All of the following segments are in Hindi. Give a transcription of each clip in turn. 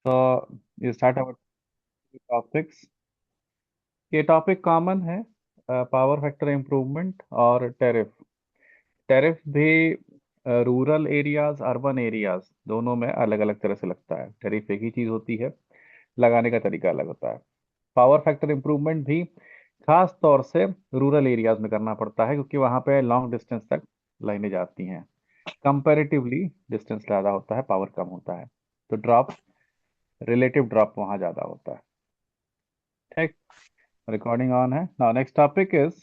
तो ये स्टार्ट अवर टॉपिक्स। ये टॉपिक कॉमन है, पावर फैक्टर इम्प्रूवमेंट और टैरिफ। टैरिफ भी रूरल एरियाज अर्बन एरियाज दोनों में अलग अलग तरह से लगता है। टैरिफ एक ही चीज़ होती है, लगाने का तरीका अलग होता है। पावर फैक्टर इम्प्रूवमेंट भी खास तौर से रूरल एरियाज में करना पड़ता है, क्योंकि वहाँ पे लॉन्ग डिस्टेंस तक लाइनें जाती हैं। कंपैरेटिवली डिस्टेंस ज़्यादा होता है, पावर कम होता है, तो ड्रॉप, रिलेटिव ड्रॉप वहाँ ज़्यादा होता है। ठीक। रिकॉर्डिंग ऑन है now. Next topic is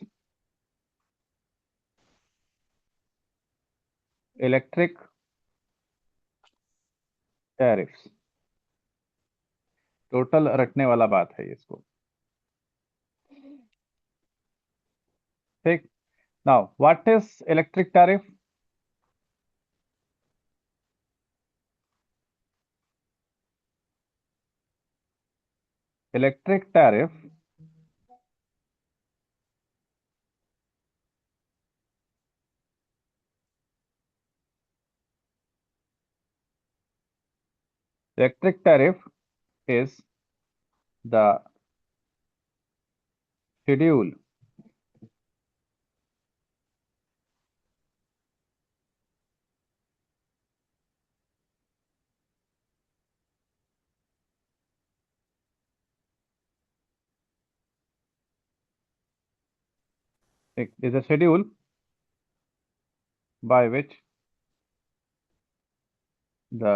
electric tariffs. Total रटने वाला बात है इसको। ठीक। Now what is electric tariff? Electric tariff electric tariff is the schedule is a schedule by which the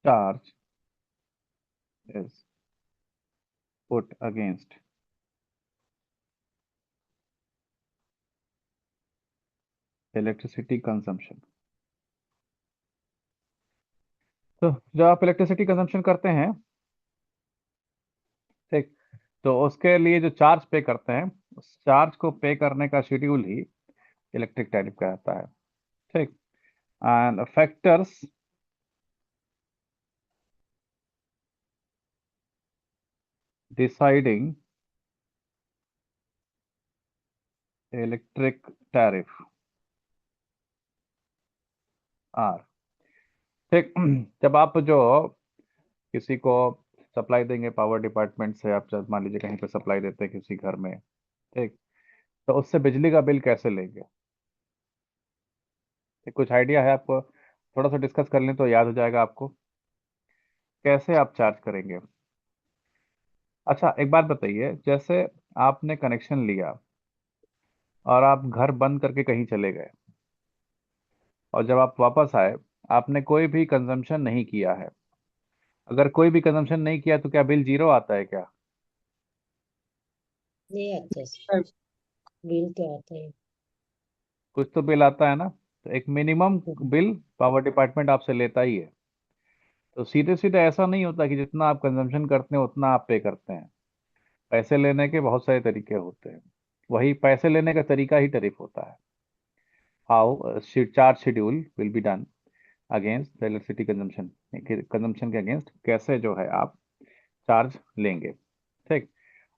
charge is put against electricity consumption। तो जब आप इलेक्ट्रिसिटी कंजम्पशन करते हैं, ठीक, तो उसके लिए जो चार्ज पे करते हैं, उस चार्ज को पे करने का शेड्यूल ही इलेक्ट्रिक टैरिफ कहता है। ठीक। And factors deciding electric tariff are. ठीक। जब आप जो किसी को सप्लाई देंगे पावर डिपार्टमेंट से, आप जब मान लीजिए कहीं पे सप्लाई देते हैं किसी घर में, ठीक, तो उससे बिजली का बिल कैसे लेंगे? कुछ आइडिया है आपको? थोड़ा सा डिस्कस कर लें तो याद हो जाएगा आपको। कैसे आप चार्ज करेंगे? अच्छा, एक बात बताइए, जैसे आपने कनेक्शन लिया और आप घर बंद करके कहीं चले गए, और जब आप वापस आए, आपने कोई भी कंजम्पशन नहीं किया है। अगर कोई भी कंजम्पशन नहीं किया तो क्या बिल जीरो आता है क्या? ये अच्छे से बिल तो आते हैं। कुछ तो बिल आता है ना। तो एक मिनिमम बिल पावर डिपार्टमेंट आपसे लेता ही है। तो सीधे सीधे ऐसा नहीं होता कि जितना आप कंजम्पशन करते हैं उतना आप पे करते हैं। पैसे लेने के बहुत सारे तरीके होते हैं, वही पैसे लेने का तरीका ही टैरिफ होता है। How charge schedule will be done against the electricity consumption, consumption के अगेंस्ट कैसे जो है आप चार्ज लेंगे। ठीक।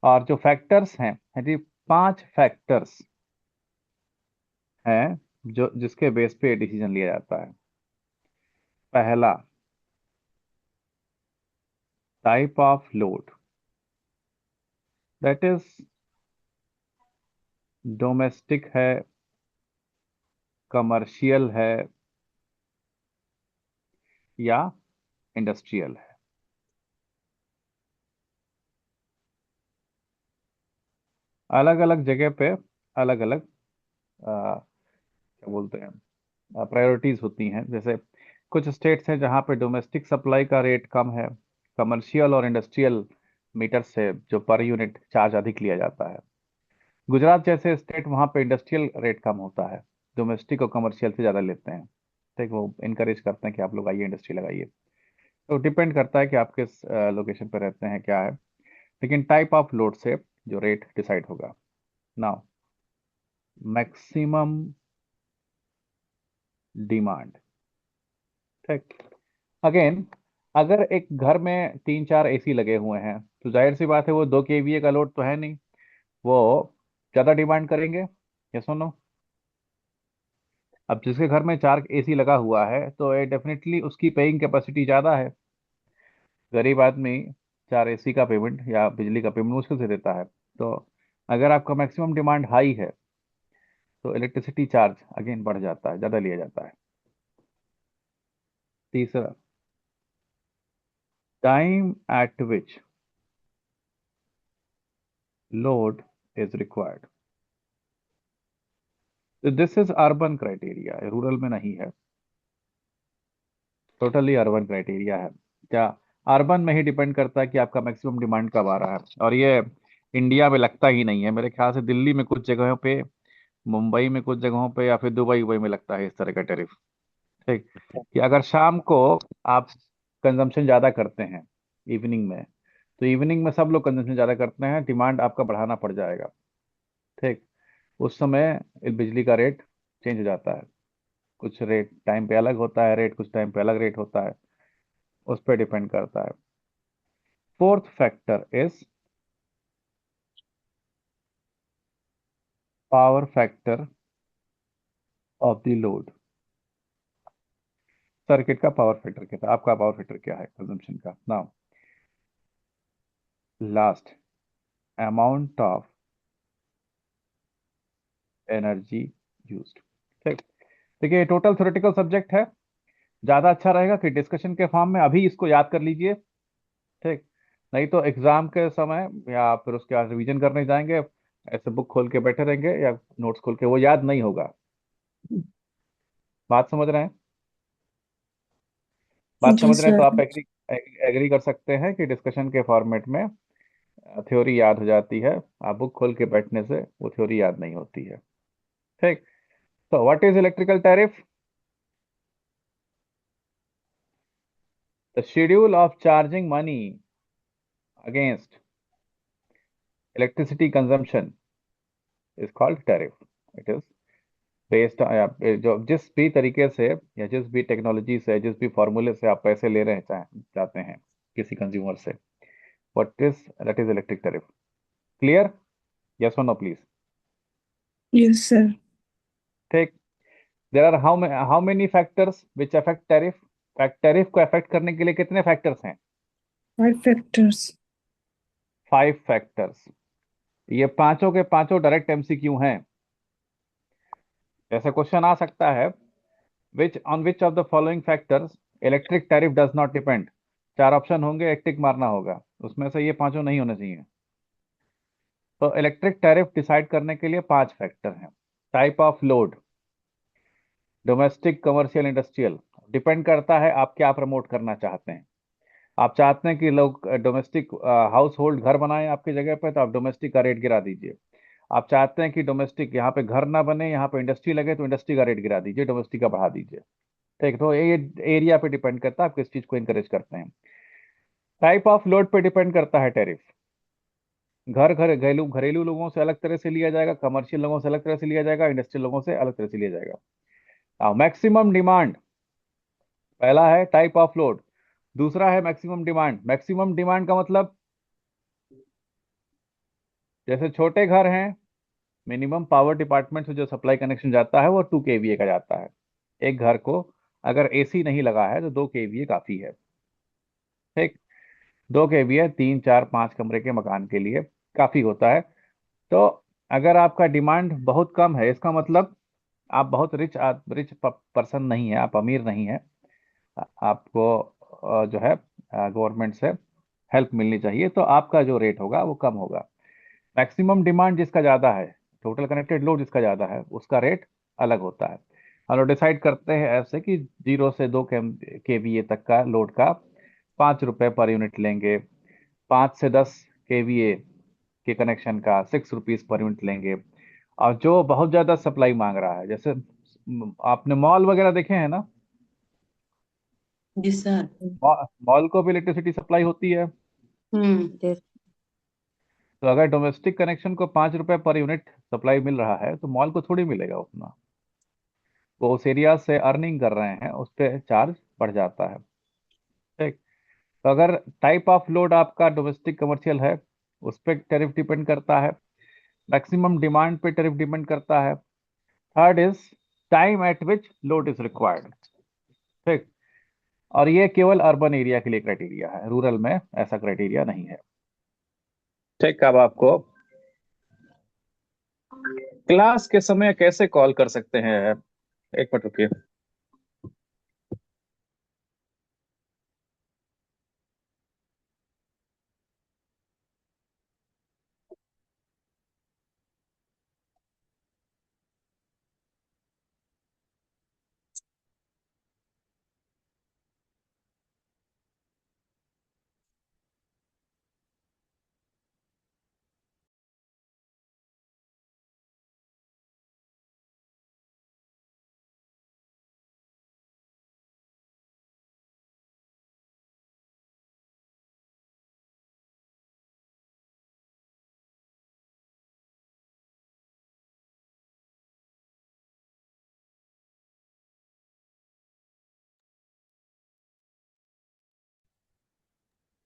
और जो फैक्टर्स हैं, यदि 5 फैक्टर्स हैं जो जिसके बेस पे डिसीजन लिया जाता है। पहला, type of load, that is domestic है, कमर्शियल है, या इंडस्ट्रियल है। अलग अलग जगह पे अलग अलग क्या बोलते हैं, प्रायोरिटीज होती हैं। जैसे कुछ स्टेट्स हैं जहाँ पे डोमेस्टिक सप्लाई का रेट कम है, कमर्शियल और इंडस्ट्रियल मीटर से जो पर यूनिट चार्ज अधिक लिया जाता है। गुजरात जैसे स्टेट, वहाँ पे इंडस्ट्रियल रेट कम होता है, डोमेस्टिक और कमर्शियल से ज़्यादा लेते हैं। ठीक, वो इनकरेज करते हैं कि आप लोग आइए इंडस्ट्री लगाइए। तो डिपेंड करता है कि आप किस लोकेशन पर रहते हैं, क्या है। लेकिन टाइप ऑफ लोड से जो रेट डिसाइड होगा। Now, maximum demand. ठीक। अगेन, अगर एक घर में 3 4 एसी लगे हुए हैं, तो जाहिर सी बात है वो 2 केवीए का लोड तो है नहीं, वो ज़्यादा डिमांड करेंगे। यस और नो? अब जिसके घर में 4 एसी लगा हुआ है तो ये डेफिनेटली उसकी पेइंग कैपेसिटी ज़्यादा है। गरीब आदमी 4 एसी का पेमेंट या बिजली का पेमेंट मुश्किल से देता है। तो अगर आपका मैक्सिमम डिमांड हाई है तो इलेक्ट्रिसिटी चार्ज अगेन बढ़ जाता है, ज़्यादा लिया जाता है। तीसरा, time eight which load is required. This is urban criteria, rural में नहीं है, टोटली अर्बन क्राइटेरिया है। क्या अर्बन में ही डिपेंड करता है कि आपका मैक्सिमम डिमांड कब आ रहा है, और ये इंडिया में लगता ही नहीं है। मेरे ख्याल से दिल्ली में कुछ जगहों पे, मुंबई में कुछ जगहों पे, या फिर दुबई उबई में लगता है इस तरह का टैरिफ। ठीक, कि अगर शाम को आप कंजम्पशन ज़्यादा करते हैं इवनिंग में, तो इवनिंग में सब लोग कंजम्पशन ज़्यादा करते हैं, डिमांड आपका बढ़ाना पड़ जाएगा। ठीक, उस समय बिजली का रेट चेंज हो जाता है। कुछ रेट टाइम पे अलग होता है, रेट कुछ टाइम पे अलग रेट होता है, उस पर डिपेंड करता है। Fourth factor is power factor of the load. Circuit का पावर फैक्टर क्या था, आपका पावर फैक्टर क्या है कंजम्पशन का? Now last, amount of energy used. ठीक, देखिए टोटल थ्योरेटिकल सब्जेक्ट है, ज़्यादा अच्छा रहेगा कि डिस्कशन के फॉर्म में अभी इसको याद कर लीजिए। ठीक, नहीं तो एग्जाम के समय या फिर उसके बाद रिवीजन करने जाएंगे, ऐसे बुक खोल के बैठे रहेंगे या नोट्स खोल के, वो याद नहीं होगा। बात समझ रहे हैं? बात जी समझ रहे हैं? तो सर। आप एग्री एग्री कर सकते हैं कि डिस्कशन के फॉर्मेट में थ्योरी याद हो जाती है, आप बुक खोल के बैठने से वो थ्योरी याद नहीं होती है। ठीक, तो what is electrical tariff? The schedule of charging money against electricity consumption is called tariff. It is based, जो जिस भी तरीके से या जिस भी टेक्नोलॉजी से, जिस भी फॉर्मूले से आप पैसे ले रहे हैं चाहते हैं किसी कंज्यूमर से, what is that is electric tariff. Clear? Yes और नो प्लीज? Yes sir. ठीक, there are how many factors which affect tariff? Tariff को अफेक्ट करने के लिए कितने फैक्टर्स हैं? 5 फैक्टर्स। 5 फैक्टर्स। ये पांचों के पांचों डायरेक्ट एमसीक्यू हैं। ऐसा क्वेश्चन आ सकता है, which of the following factors electric tariff does not depend. 4 option होंगे, एक टिक मारना होगा, उसमें से ये पांचों नहीं होने चाहिए। तो इलेक्ट्रिक टैरिफ डिसाइड करने के लिए 5 फैक्टर हैं। Type of load, domestic, commercial, industrial. Depend करता है आप क्या प्रमोट करना चाहते हैं। आप चाहते हैं कि लोग डोमेस्टिक हाउस होल्ड घर बनाएं आपकी जगह पे, तो आप डोमेस्टिक का रेट गिरा दीजिए। आप चाहते हैं कि डोमेस्टिक यहाँ पे घर ना बने, यहाँ पे इंडस्ट्री लगे, तो इंडस्ट्री का रेट गिरा दीजिए, डोमेस्टिक का बढ़ा दीजिए। ठीक, तो ये एरिया पे डिपेंड करता है आप किस चीज को इंकरेज करते हैं। टाइप ऑफ लोड पे डिपेंड करता है टैरिफ। घर घर घरेलू घरेलू लोगों से अलग तरह से लिया जाएगा, कमर्शियल लोगों से अलग तरह से लिया जाएगा, इंडस्ट्रियल लोगों से अलग तरह से लिया जाएगा। मैक्सिमम डिमांड, पहला है टाइप ऑफ लोड, दूसरा है मैक्सिमम डिमांड। मैक्सिमम डिमांड का मतलब, जैसे छोटे घर हैं, मिनिमम पावर डिपार्टमेंट से जो सप्लाई कनेक्शन जाता है वो 2 kVA का जाता है। एक घर को अगर एसी नहीं लगा है तो 2 kVA काफी है। ठीक, 2 kVA 3 4 5 कमरे के मकान के लिए काफी होता है। तो अगर आपका डिमांड बहुत कम है, इसका मतलब आप बहुत रिच पर्सन नहीं है, आप अमीर नहीं है, आपको जो है गवर्नमेंट से हेल्प मिलनी चाहिए, तो आपका जो रेट होगा वो कम होगा। मैक्सिमम डिमांड जिसका ज़्यादा है, टोटल कनेक्टेड लोड जिसका ज़्यादा है, उसका रेट अलग होता है। हम लोग डिसाइड करते हैं ऐसे कि 0 से 2 kVA तक का लोड का 5 रुपये पर यूनिट लेंगे, 5 से 10 kVA के कनेक्शन का 6 रुपीज़ पर यूनिट लेंगे। और जो बहुत ज़्यादा सप्लाई मांग रहा है, जैसे आपने मॉल वगैरह देखे हैं ना, जी सर। मॉल को भी इलेक्ट्रिसिटी सप्लाई होती है। यस। तो अगर डोमेस्टिक कनेक्शन को 5 रुपए पर यूनिट सप्लाई मिल रहा है तो मॉल को थोड़ी मिलेगा उतना। वो उस एरिया से अर्निंग कर रहे हैं, उस पर चार्ज बढ़ जाता है। ठीक, तो अगर टाइप ऑफ लोड आपका डोमेस्टिक कमर्शियल है, उस पर टैरिफ डिपेंड करता है। मैक्सिमम डिमांड पे टैरिफ डिपेंड करता है। Third is time eight which load is required. ठीक। और ये केवल अर्बन एरिया के लिए क्राइटेरिया है, रूरल में ऐसा क्राइटेरिया नहीं है। ठीक। अब आपको क्लास के समय कैसे कॉल कर सकते हैं, एक मिनट रुकिए।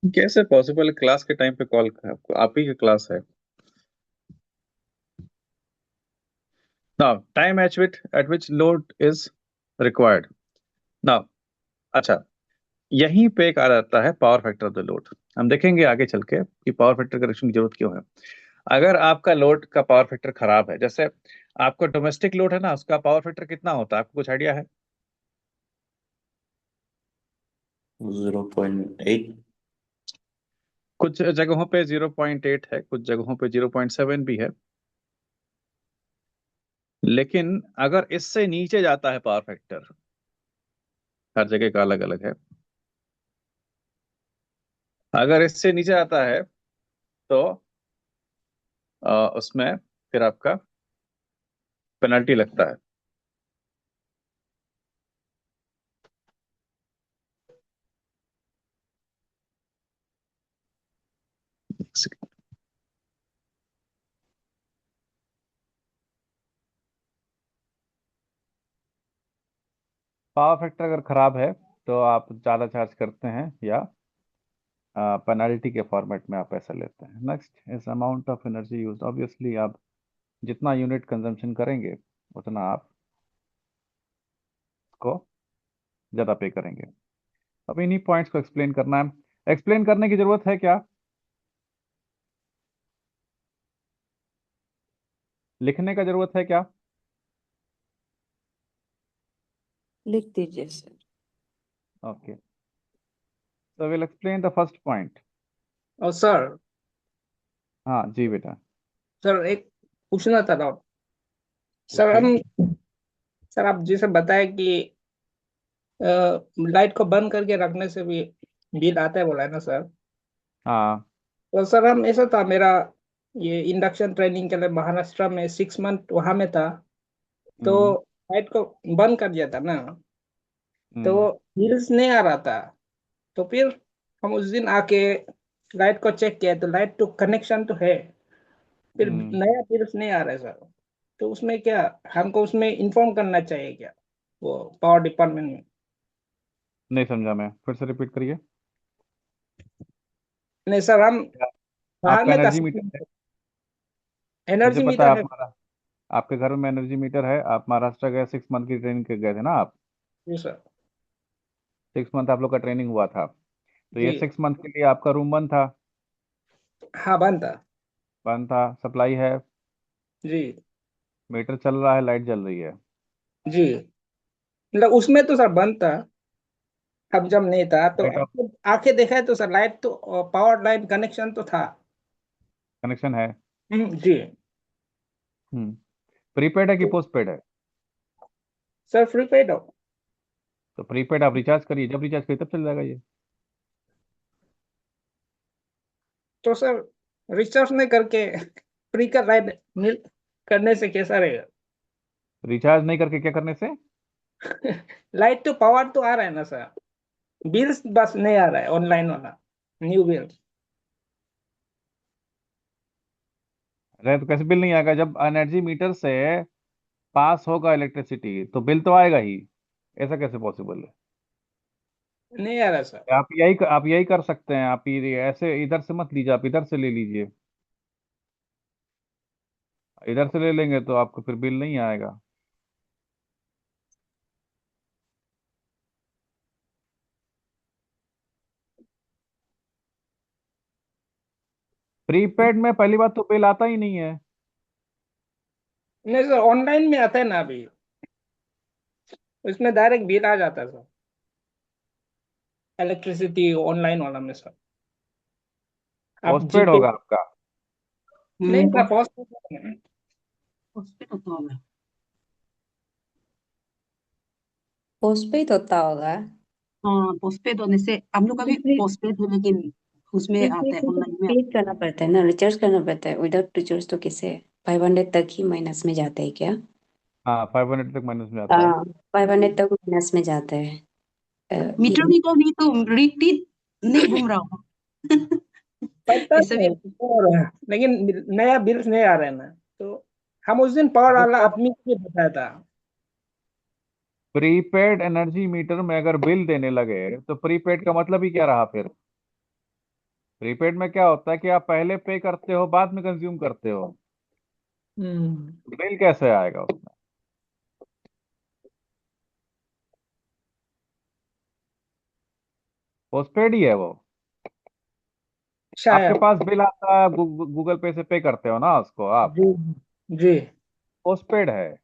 कैसे पॉसिबल, क्लास के टाइम पे कॉल, आप ही की क्लास है। Now time eight which load is required. Now अच्छा, यहीं पे एक आ जाता है power factor of the load. हम देखेंगे आगे चल के कि पावर फैक्टर करेक्शन की जरूरत क्यों है। अगर आपका लोड का पावर फैक्टर खराब है, जैसे आपका डोमेस्टिक लोड है ना, उसका पावर फैक्टर कितना होता है, आपको कुछ आइडिया है? 0.8। कुछ जगहों पे 0.8 है, कुछ जगहों पे 0.7 भी है। लेकिन अगर इससे नीचे जाता है पावर फैक्टर, हर जगह का अलग अलग है, अगर इससे नीचे आता है तो उसमें फिर आपका पेनल्टी लगता है। पावर फैक्टर अगर खराब है तो आप ज़्यादा चार्ज करते हैं या पेनल्टी के फॉर्मेट में आप पैसा लेते हैं। Next is amount of energy use. Obviously आप जितना यूनिट कंजम्पशन करेंगे उतना आप को ज़्यादा पे करेंगे। अब इन्हीं पॉइंट्स को एक्सप्लेन करना है। एक्सप्लेन करने की ज़रूरत है क्या? लिखने का ज़रूरत है क्या? लिख दीजिए sir. Okay, so will explain the first point. और सर हाँ जी बेटा। सर एक पूछना था ना सर। पूछिए। हम सर आप जैसे बताए कि लाइट को बंद करके रखने से भी बिल आता है बोला है ना सर। हाँ। तो सर हम ऐसा था मेरा ये इंडक्शन ट्रेनिंग के लिए महाराष्ट्र में 6 मंथ वहां में था। तो हम्म। लाइट को बंद कर दिया था ना, तो हम्म। बिल्स नहीं आ रहा था। तो फिर हम उस दिन आके लाइट को चेक किया तो लाइट तो कनेक्शन तो है, फिर हम्म। नया बिल्स नहीं आ रहा है सर। तो उसमें क्या हमको उसमें इन्फॉर्म करना चाहिए क्या वो पावर डिपार्टमेंट में? नहीं समझा मैं, फिर से रिपीट करिए। नहीं सर हम क्या- बाहर आपका में था। एनर्जी मीटर है? मुझे एनर्जी पता है मीटर आप है। हमारा, आपके घर में एनर्जी मीटर है। आप महाराष्ट्र गए, 6 मंथ की ट्रेनिंग के गए थे ना आप? जी सर। 6 मंथ आप लोग का ट्रेनिंग हुआ था, तो जी ये 6 मंथ के लिए आपका रूम बंद था? हाँ बंद था। बंद था। सप्लाई है, जी मीटर चल रहा है, लाइट जल रही है। जी मतलब उसमें तो सर बंद था। हम जब नहीं था तो लाइट ऑफ, आंखें देखा है तो सर लाइट तो पावर लाइन कनेक्शन तो था। कनेक्शन है। जी हम्म। प्रीपेड है कि पोस्टपेड है? सर फ्री पेड हो। तो प्रीपेड आप रिचार्ज करिए, जब रिचार्ज करिए तब चल जाएगा ये। तो सर रिचार्ज नहीं करके फ्री का लाइट मिल करने से कैसा रहेगा? रिचार्ज नहीं करके क्या करने से? लाइट तो पावर तो आ रहा है ना सर, बिल्स बस नहीं आ रहा है ऑनलाइन वाला न्यू बिल। अरे तो कैसे बिल नहीं आएगा? जब एनर्जी मीटर से पास होगा इलेक्ट्रिसिटी तो बिल तो आएगा ही। ऐसा कैसे पॉसिबल है? नहीं आ रहा सर। आप यही कर सकते हैं। आप ये ऐसे इधर से मत लीजिए, आप इधर से ले लीजिए। इधर से ले लेंगे तो आपको फिर बिल नहीं आएगा। प्रीपेड में पहली बात तो बिल आता ही नहीं है। नहीं सर, ऑनलाइन में आता है ना अभी, उसमें डायरेक्ट बिल आ जाता है सर, इलेक्ट्रिसिटी ऑनलाइन वाला में सर। आप पोस्टपेड जीपे। होगा आपका। नहीं सर, पोस्ट पोस्टपेड होता होगा। पोस्टपेड होता होगा। हाँ, पोस्टपेड होने से हम लोग का भी इसमें पोस्टपेड है, लेकिन उसमें आता है, ऑनलाइन में पे करना पड़ता है ना, रिचार्ज करना पड़ता है। विदाउट रिचार्ज तो कैसे 500 तक ही माइनस में जाता है क्या? हाँ, 500 तक माइनस में आता है। हाँ, 500 तक माइनस में जाता है। मीटर ये रीडर नहीं तो रीड नहीं घूम रहा होगा। पता ऐसा भी नहीं हो रहा है, लेकिन नया बिल्स नहीं आ रहे हैं ना। तो हम उस दिन पावर वाला देखो, आदमी को बताया था। प्रीपेड एनर्जी मीटर में अगर बिल देने लगे तो प्रीपेड का मतलब ही क्या रहा फिर? प्रीपेड में क्या होता है कि आप पहले पे करते हो, बाद में कंज्यूम करते हो। बिल कैसे आएगा उसमें? पोस्टपेड ही है वो। आपके शायद। पास बिल आता है, गूगल पे से पे करते हो ना उसको आप। जी। जी। पोस्टपेड है।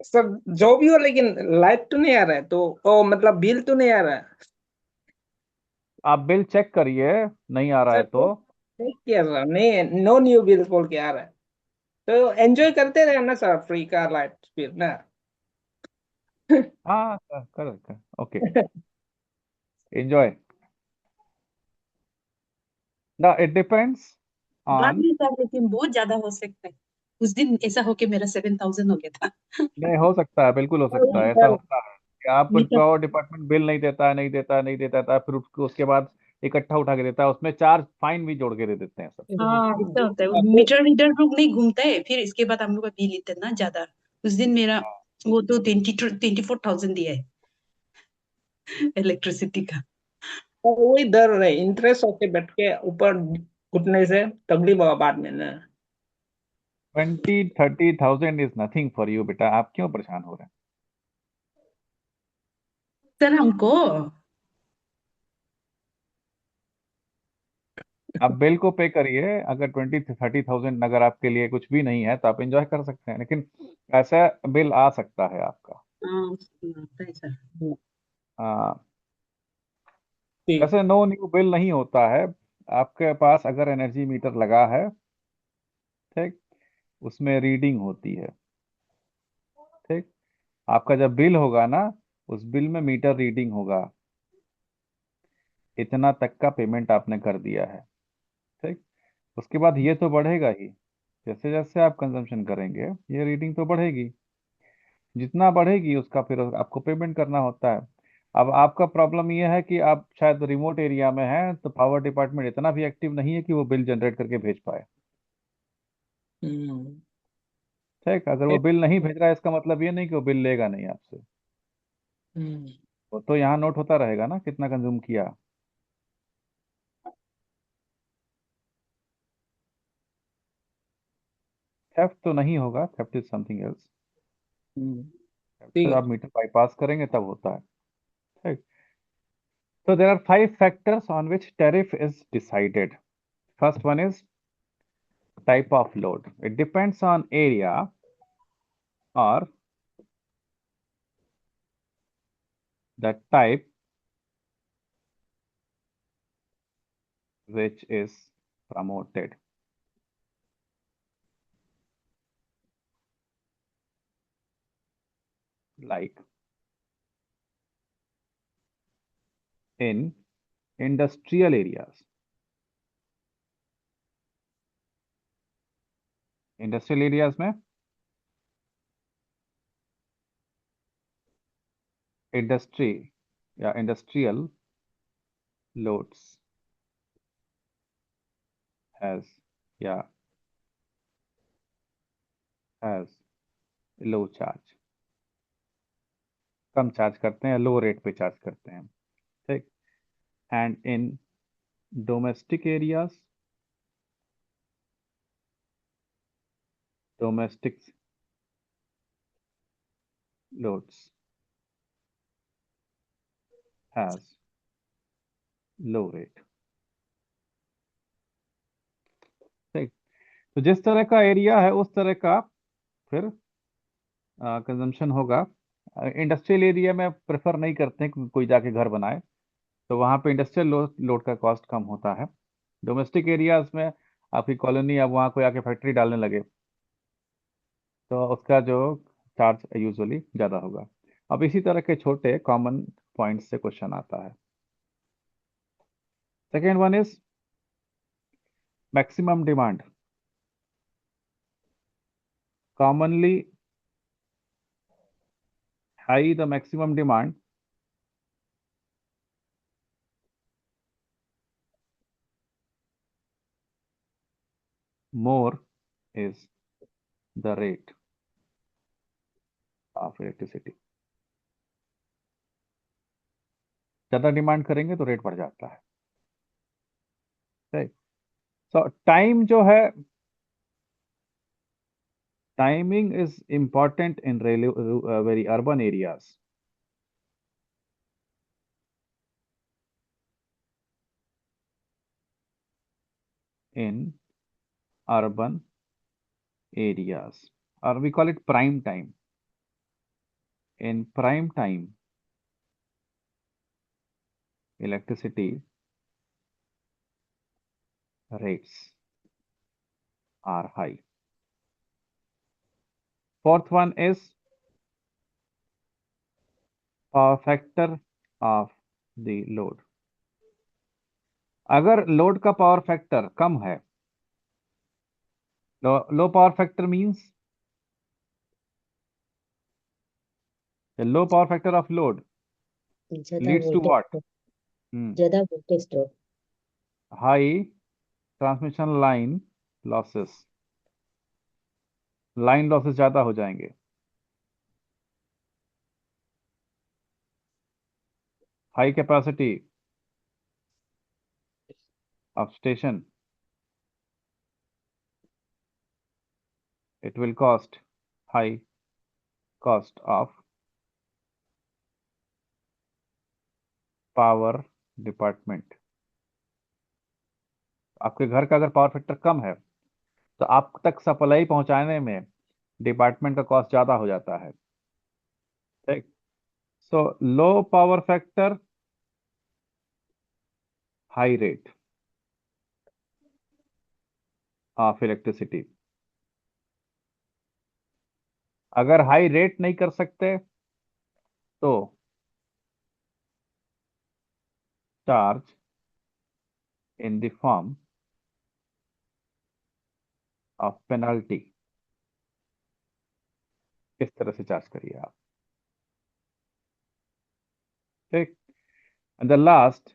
सब जो भी हो, लेकिन लाइट तो नहीं आ रहा है, तो ओ मतलब बिल तो नहीं आ रहा है। आप बिल चेक करिए, नहीं आ रहा है सर तो। चेक किया सर, नहीं, नो न्यू बिल्स बोल के आ रहा है। तो एंजॉय करते रहे ना सर, फ्री का लाइट फिर ना। हाँ, कर ओके, एंजॉय। ना, इट डिपेंड्स बाद ऑन। में था, लेकिन बहुत ज्यादा हो सकता है। उस दिन ऐसा हो के मेरा 7,000 हो गया था। नहीं, हो सकता है, बिल्कुल हो सकता है, ऐसा सर, होता है कि आप मीटर पावर डिपार्टमेंट बिल नहीं देता है, नहीं देता है, नहीं देता है, फिर उसके बाद इकट्ठा उठा के देता है, उसमें चार्ज फाइन भी जोड़ के दे देते हैं सब। हाँ, ऐसा होता है। मीटर रीडर लोग नहीं घूमता है, फिर इसके बाद हम लोग का बिल इतना ज्यादा। उस दिन मेरा वो तो 24,000 दिया है इलेक्ट्रिसिटी का। और वही डर रहे, इंटरेस्ट होके बैठ के ऊपर घुटने से तकलीफ होगा बाद में ना। 20-30,000 इज नथिंग फॉर यू बेटा, आप क्यों परेशान हो रहे सर हमको हैं? आप बिल को पे करिए। अगर 20-30,000 अगर आपके लिए कुछ भी नहीं है तो आप एंजॉय कर सकते हैं, लेकिन ऐसा बिल आ सकता है आपका। हाँ, आता है सर। हाँ, ठीक। वैसे नो न्यू बिल नहीं होता है। आपके पास अगर एनर्जी मीटर लगा है, ठीक, उसमें रीडिंग होती है, ठीक। आपका जब बिल होगा ना, उस बिल में मीटर रीडिंग होगा, इतना तक का पेमेंट आपने कर दिया है, ठीक। उसके बाद ये तो बढ़ेगा ही, जैसे जैसे आप कंजम्पशन करेंगे ये रीडिंग तो बढ़ेगी। जितना बढ़ेगी उसका फिर आपको पेमेंट करना होता है। अब आपका प्रॉब्लम ये है कि आप शायद रिमोट एरिया में हैं, तो पावर डिपार्टमेंट इतना भी एक्टिव नहीं है कि वो बिल जनरेट करके भेज पाए। हम्म। ठीक, अगर वो बिल नहीं भेज रहा है इसका मतलब ये नहीं कि वो बिल लेगा नहीं आपसे। हम्म। वो तो यहाँ नोट होता रहेगा ना कितना कंज्यूम किया। थेफ्ट तो नहीं होगा, थेफ्ट इज समथिंग एल्स। हम्म। तो ठीक जब है। आप मीटर बाईपास करेंगे तब होता है। ठीक। So there are 5 factors on which tariff is decided. First one is type of load. It depends on area or the type which is promoted. Like in industrial areas. Industrial areas में industry या industrial loads has या has low charge, come charge करते हैं, लो रेट पे चार्ज करते हैं, ठीक। And in domestic areas domestic loads has low rate. ठीक, तो जिस तरह का एरिया है उस तरह का फिर कंजम्पशन होगा। इंडस्ट्रियल एरिया में प्रेफर नहीं करते हैं कि कोई जाके घर बनाए, तो वहाँ पे इंडस्ट्रियल लोड का कॉस्ट कम होता है। डोमेस्टिक एरियाज में आपकी कॉलोनी, अब वहाँ कोई आके फैक्ट्री डालने लगे तो उसका जो चार्ज यूजुअली ज़्यादा होगा। अब इसी तरह के छोटे कॉमन पॉइंट्स से क्वेश्चन आता है। Second one is maximum demand. Commonly high the maximum demand, more is the rate of electricity. ज्यादा डिमांड करेंगे तो रेट बढ़ जाता है। सो टाइम जो है, timing is important in very urban areas. In urban areas, or we call it prime time. In prime time, electricity rates are high. Fourth one is power factor of the load. अगर लोड का पावर फैक्टर कम है, लो power factor means the low power factor of load ज्यादा leads to what? वोल्टेज ज्यादा voltage drop High transmission line losses. Line losses ज्यादा हो जाएंगे। High capacity of station, it will cost high cost of power department. आपके घर का अगर पावर फैक्टर कम है तो आप तक सप्लाई पहुंचाने में डिपार्टमेंट का कॉस्ट ज्यादा हो जाता है। ठीक, so low power factor, high rate of electricity. अगर हाई रेट नहीं कर सकते तो charge in the form of penalty. इस तरह से चार्ज करिए आप। ठीक, and the last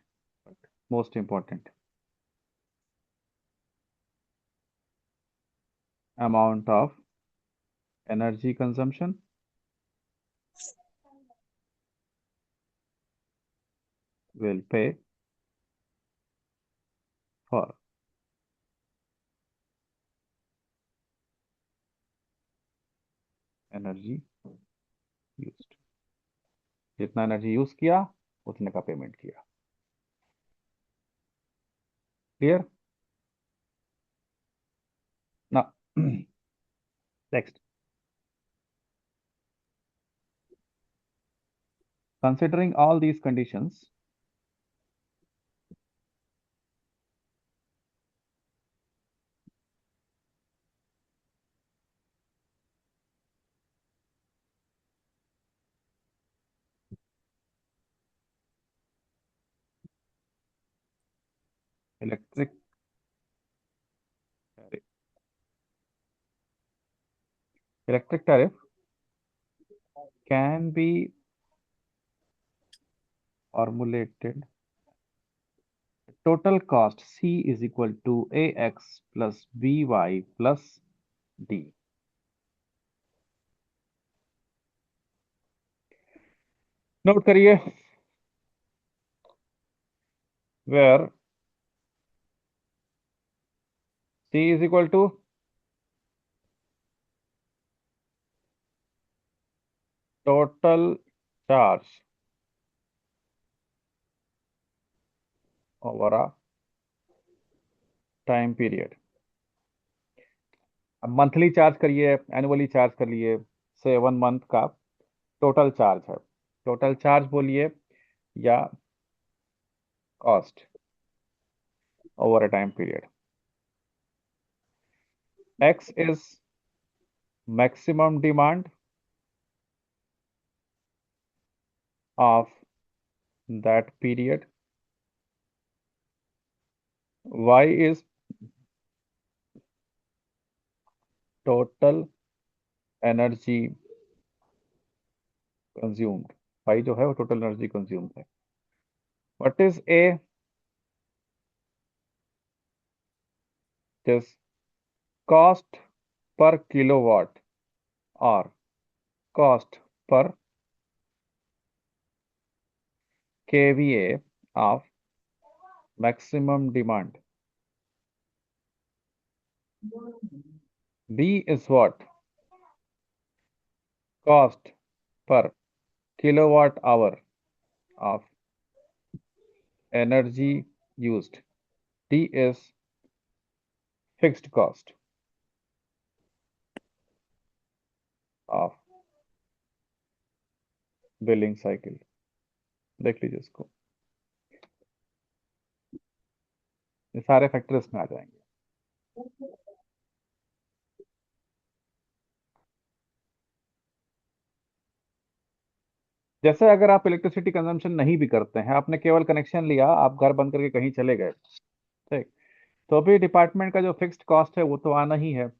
most important, amount of energy consumption will pay for energy used. जितना एनर्जी यूज किया उतने का पेमेंट किया। क्लियर ना? Next, considering all these conditions, electric tariff, electric tariff can be formulated total cost C is equal to AX plus BY plus D. Note करिए, where C is equal to total charge over a time period. अब मंथली चार्ज करिए, एनुअली चार्ज करिए, से 1 मंथ का टोटल चार्ज है। टोटल चार्ज बोलिए या cost over a time period. X is maximum demand of that period. Y is total energy consumed. Y जो है वो total energy consumed है. What is A? It is cost per kilowatt or cost per kVA of maximum demand. B is what? Cost per kilowatt hour of energy used. D is fixed cost of billing cycle. देख लीजिए इसको, ये सारे फैक्टर इसमें आ जाएंगे। जैसे अगर आप इलेक्ट्रिसिटी कंजम्पशन नहीं भी करते हैं, आपने केवल कनेक्शन लिया, आप घर बंद करके कहीं चले गए, ठीक, तो भी डिपार्टमेंट का जो फिक्स्ड कॉस्ट है वो तो आना ही है।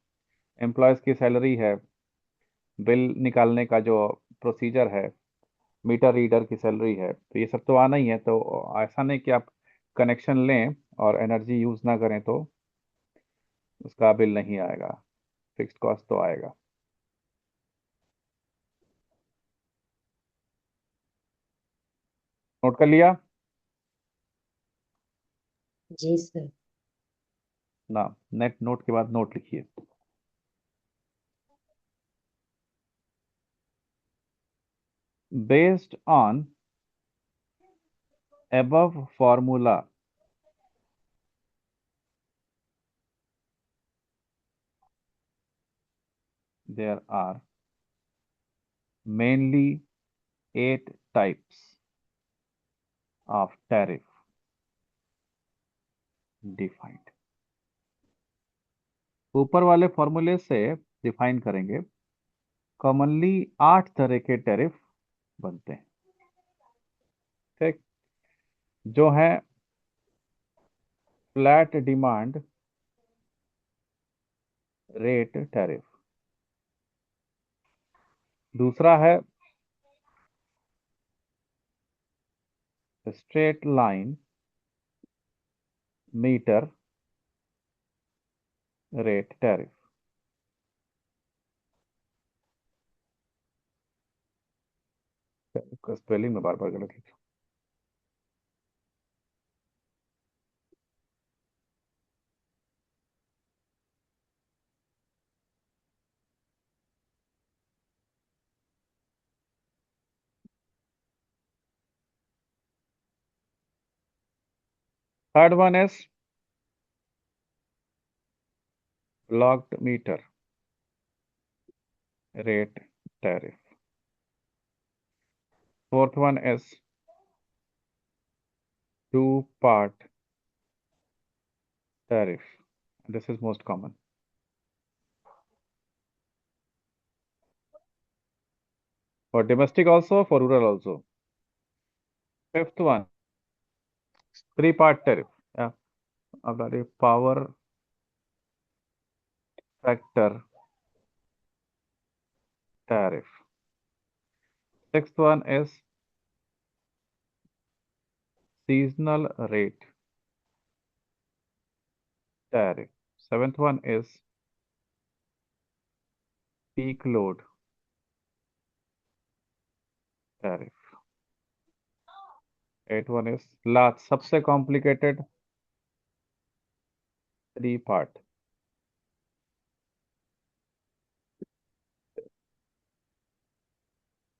एम्प्लॉयज की सैलरी है, बिल निकालने का जो प्रोसीजर है, मीटर रीडर की सैलरी है, तो ये सब तो आना ही है। तो ऐसा नहीं कि आप कनेक्शन लें और एनर्जी यूज ना करें तो उसका बिल नहीं आएगा, फिक्स्ड कॉस्ट तो आएगा। नोट कर लिया जी सर। ना? नेट नोट के बाद नोट लिखिए। Based on above formula, there are mainly 8 types of tariff defined. ऊपर वाले फॉर्मूले से डिफाइन करेंगे, कॉमनली 8 तरह के टैरिफ बनते हैं, ठीक, जो है फ्लैट डिमांड रेट टैरिफ, दूसरा है straight line meter rate tariff, spelling में बार बार गलत लिखा। Third one is locked meter rate tariff. Fourth one is two-part tariff. This is most common. For domestic also, for rural also. Fifth one, three-part tariff. Yeah, about power factor tariff. Sixth one is seasonal rate tariff. Seventh one is peak load tariff. Eighth one is last, सबसे complicated, three-part.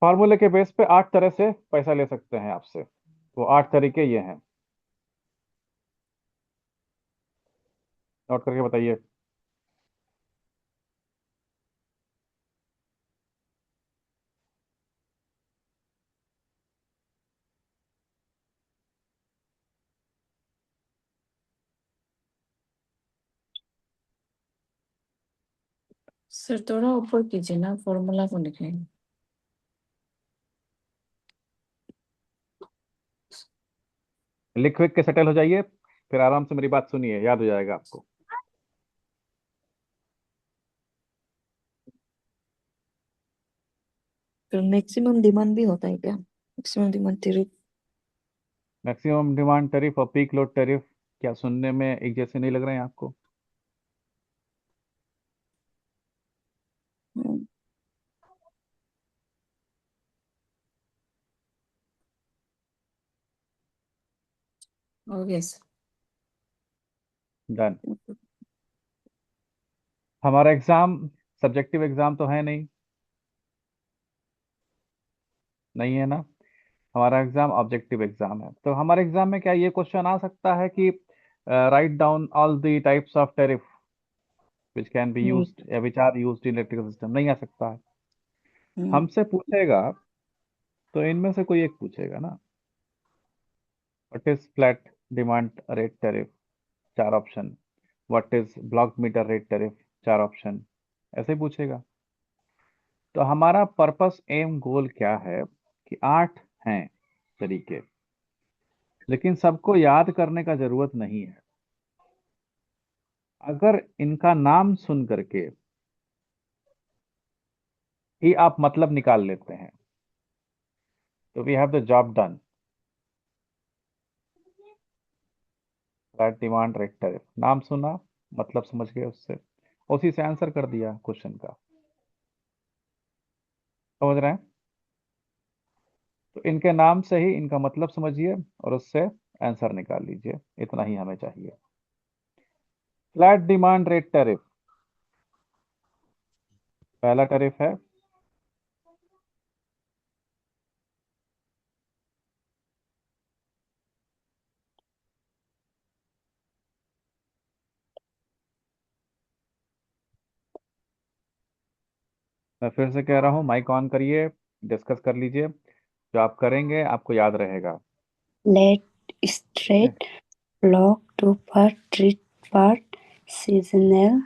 फार्मूले के बेस पे 8 तरह से पैसा ले सकते हैं आपसे, वो 8 तरीके ये हैं, नोट करके बताइए। सर थोड़ा ऊपर कीजिए ना, फॉर्मूला को लिखेंगे। लिख विख के सेटल हो जाइए, फिर आराम से मेरी बात सुनिए, याद हो जाएगा आपको। फिर मैक्सिमम डिमांड भी होता है क्या? Maximum demand tariff. Maximum demand tariff और पीक लोड टैरिफ क्या सुनने में एक जैसे नहीं लग रहे हैं आपको? यस। डन। हमारा एग्जाम सब्जेक्टिव एग्जाम तो है नहीं, नहीं है ना, हमारा एग्जाम ऑब्जेक्टिव एग्जाम है। तो हमारे एग्जाम में क्या ये क्वेश्चन आ सकता है कि write down all the types of tariff which can be used या which are used in electrical system? नहीं आ सकता है। हमसे पूछेगा तो इनमें से कोई एक पूछेगा ना, what is flat demand rate tariff, 4 option. What is block meter rate tariff, 4 option, ऐसे ही पूछेगा। तो हमारा पर्पस एम गोल क्या है कि 8 हैं तरीके, लेकिन सबको याद करने का जरूरत नहीं है। अगर इनका नाम सुन करके ही आप मतलब निकाल लेते हैं तो we have the job done. Flat demand rate tariff, नाम सुना, मतलब समझ गए, उससे उसी से आंसर कर दिया क्वेश्चन का। समझ रहे हैं? तो इनके नाम से ही इनका मतलब समझिए और उससे आंसर निकाल लीजिए, इतना ही हमें चाहिए। फ्लैट डिमांड रेट टैरिफ पहला टैरिफ है, मैं फिर से कह रहा हूं, माइक ऑन करिए, डिस्कस कर लीजिए, जो आप करेंगे आपको याद रहेगा। Let straight block 2-part, 3-part, seasonal,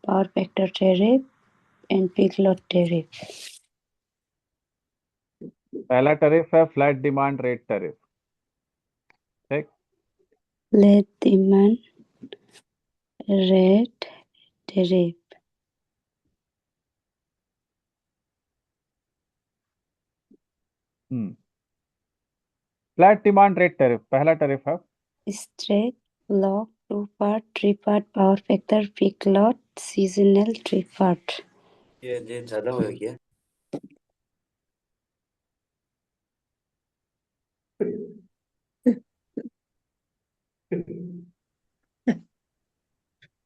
power factor tariff, and peak load tariff. पहला टैरिफ है फ्लैट डिमांड रेट टैरिफ, ठीक। Let demand rate tariff. Flat demand rate tariff पहला टैरिफ है। Straight block 2-part, 3-part, power factor, peak load, seasonal, 3-part. ये ज्यादा हो गया।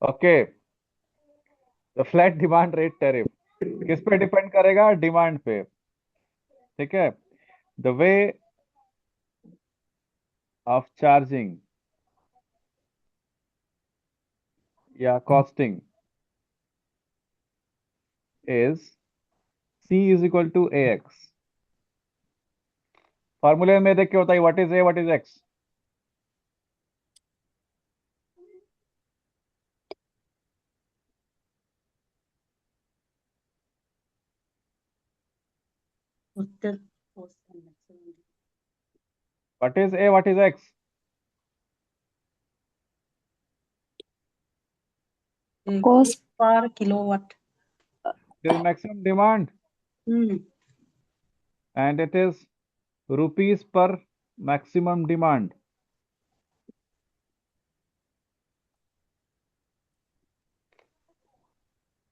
ओके, तो फ्लैट डिमांड रेट टैरिफ किस पे डिपेंड करेगा? डिमांड पे, ठीक है। द वे ऑफ चार्जिंग या costing is C is equal to AX। फॉर्मूले में देख के होता है what is A, what is X। What is A, what is X? Cost per kilowatt. It is maximum demand Hmm. and it is rupees per maximum demand।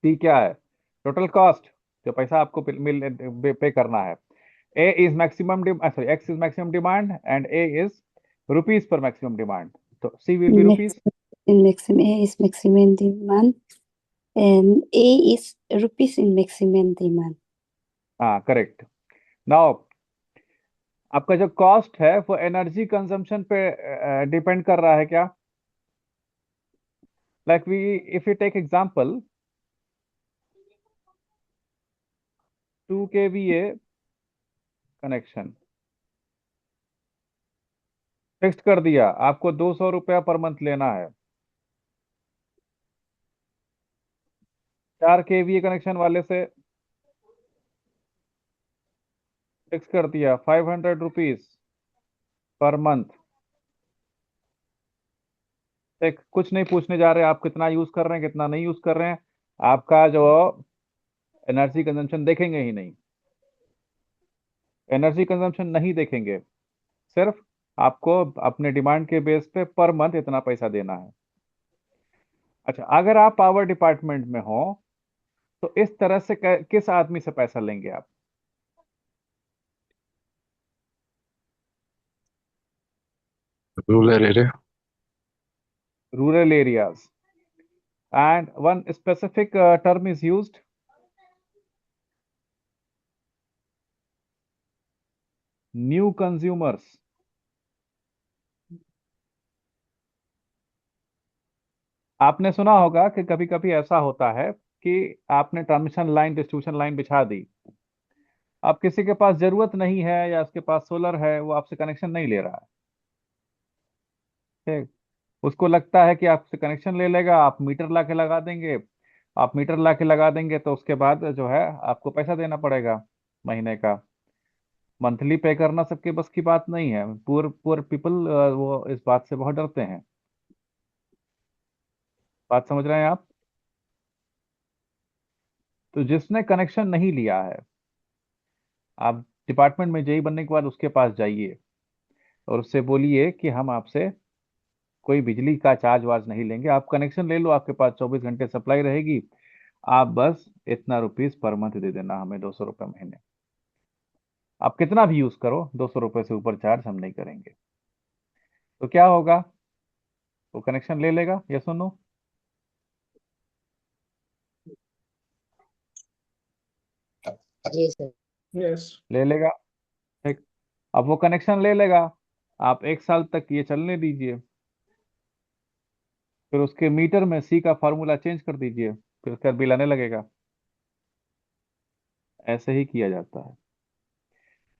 T क्या है? टोटल कॉस्ट, जो पैसा आपको पे करना है। A is maximum sorry, X is maximum demand and A is rupees per maximum demand, तो C will be rupees। In maximum, A is maximum demand, and A is rupees in maximum demand. हाँ, करेक्ट। नाउ आपका जो कॉस्ट है वो एनर्जी कंजम्पशन पे डिपेंड कर रहा है क्या? Like we if you take example 2 kVA connection fixed कर दिया, आपको 200 रुपया पर मंथ लेना है। 4 kVA कनेक्शन वाले से फिक्स कर दिया 500 रुपीज पर मंथ। एक कुछ नहीं पूछने जा रहे आप कितना यूज कर रहे हैं कितना नहीं यूज कर रहे हैं, आपका जो एनर्जी कंजम्पशन देखेंगे ही नहीं, एनर्जी कंजम्पशन नहीं देखेंगे, सिर्फ आपको अपने डिमांड के बेस पे पर मंथ इतना पैसा देना है। अच्छा, अगर आप पावर डिपार्टमेंट में हो तो इस तरह से किस आदमी से पैसा लेंगे आप? Rural area. Rural areas, and one specific term is used, new consumers। आपने सुना होगा कि कभी कभी ऐसा होता है कि आपने ट्रांसमिशन लाइन डिस्ट्रीब्यूशन लाइन बिछा दी, अब किसी के पास जरूरत नहीं है या उसके पास सोलर है, वो आपसे कनेक्शन नहीं ले रहा है, ठीक, उसको लगता है कि आपसे कनेक्शन ले लेगा, आप मीटर ला के लगा देंगे, आप मीटर ला के लगा देंगे तो उसके बाद जो है आपको पैसा देना पड़ेगा महीने का। मंथली पे करना सबके बस की बात नहीं है, पुअर पुअर पीपल वो इस बात से बहुत डरते हैं। बात समझ रहे हैं आप? तो जिसने कनेक्शन नहीं लिया है, आप डिपार्टमेंट में जेई बनने के बाद उसके पास जाइए और उससे बोलिए कि हम आपसे कोई बिजली का चार्ज वार्ज नहीं लेंगे, आप कनेक्शन ले लो, आपके पास 24 घंटे सप्लाई रहेगी, आप बस इतना रुपीज पर मंथ दे देना हमें, 200 रुपये महीने, आप कितना भी यूज करो, 200 रुपये से ऊपर चार्ज हम नहीं करेंगे। तो क्या होगा, वो कनेक्शन ले लेगा, ये सुनो, जी सर। यस। ले लेगा, ठीक, अब वो कनेक्शन ले लेगा, आप 1 साल तक ये चलने दीजिए, फिर उसके मीटर में सी का फार्मूला चेंज कर दीजिए, फिर उसका बिल आने लगेगा। ऐसे ही किया जाता है।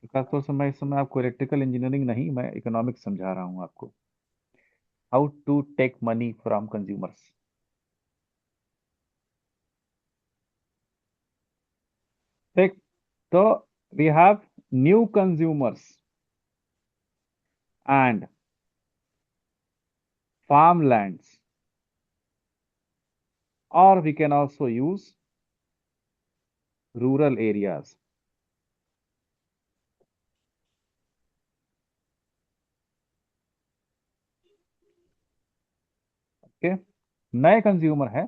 तो खासतौर से मैं इस समय आपको इलेक्ट्रिकल इंजीनियरिंग नहीं, मैं इकोनॉमिक्स समझा रहा हूँ आपको, how to take money from consumers. ठीक, तो we have new consumers and farmlands, or we can also use rural areas। Okay, नए कंज्यूमर हैं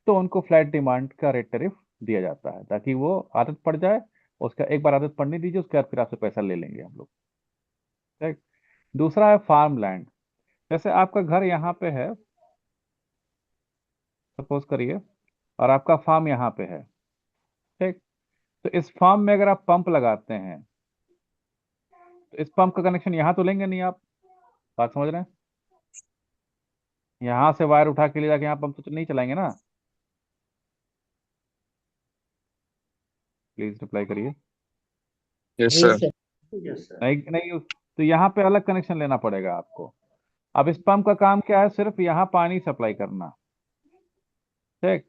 तो उनको फ्लैट डिमांड का रेट टैरिफ दिया जाता है ताकि वो आदत पड़ जाए, उसका एक बार आदत पड़ने दीजिए, उसके बाद फिर आपसे पैसा ले लेंगे हम लोग। ठीक, दूसरा है फार्म लैंड, जैसे आपका घर यहाँ पे है सपोज करिए, और आपका फार्म यहाँ पे है, ठीक, तो इस फार्म में अगर आप पंप लगाते हैं तो इस पंप का कनेक्शन यहाँ तो लेंगे नहीं आप, बात समझ रहे हैं? यहाँ से वायर उठा के ले जाके यहाँ पंप तो नहीं चलाएंगे ना, प्लीज रिप्लाई करिए। यस जी सर। सर। नहीं नहीं, तो यहाँ पे अलग कनेक्शन लेना पड़ेगा आपको। अब इस पंप का काम क्या है, सिर्फ यहाँ पानी सप्लाई करना, ठीक,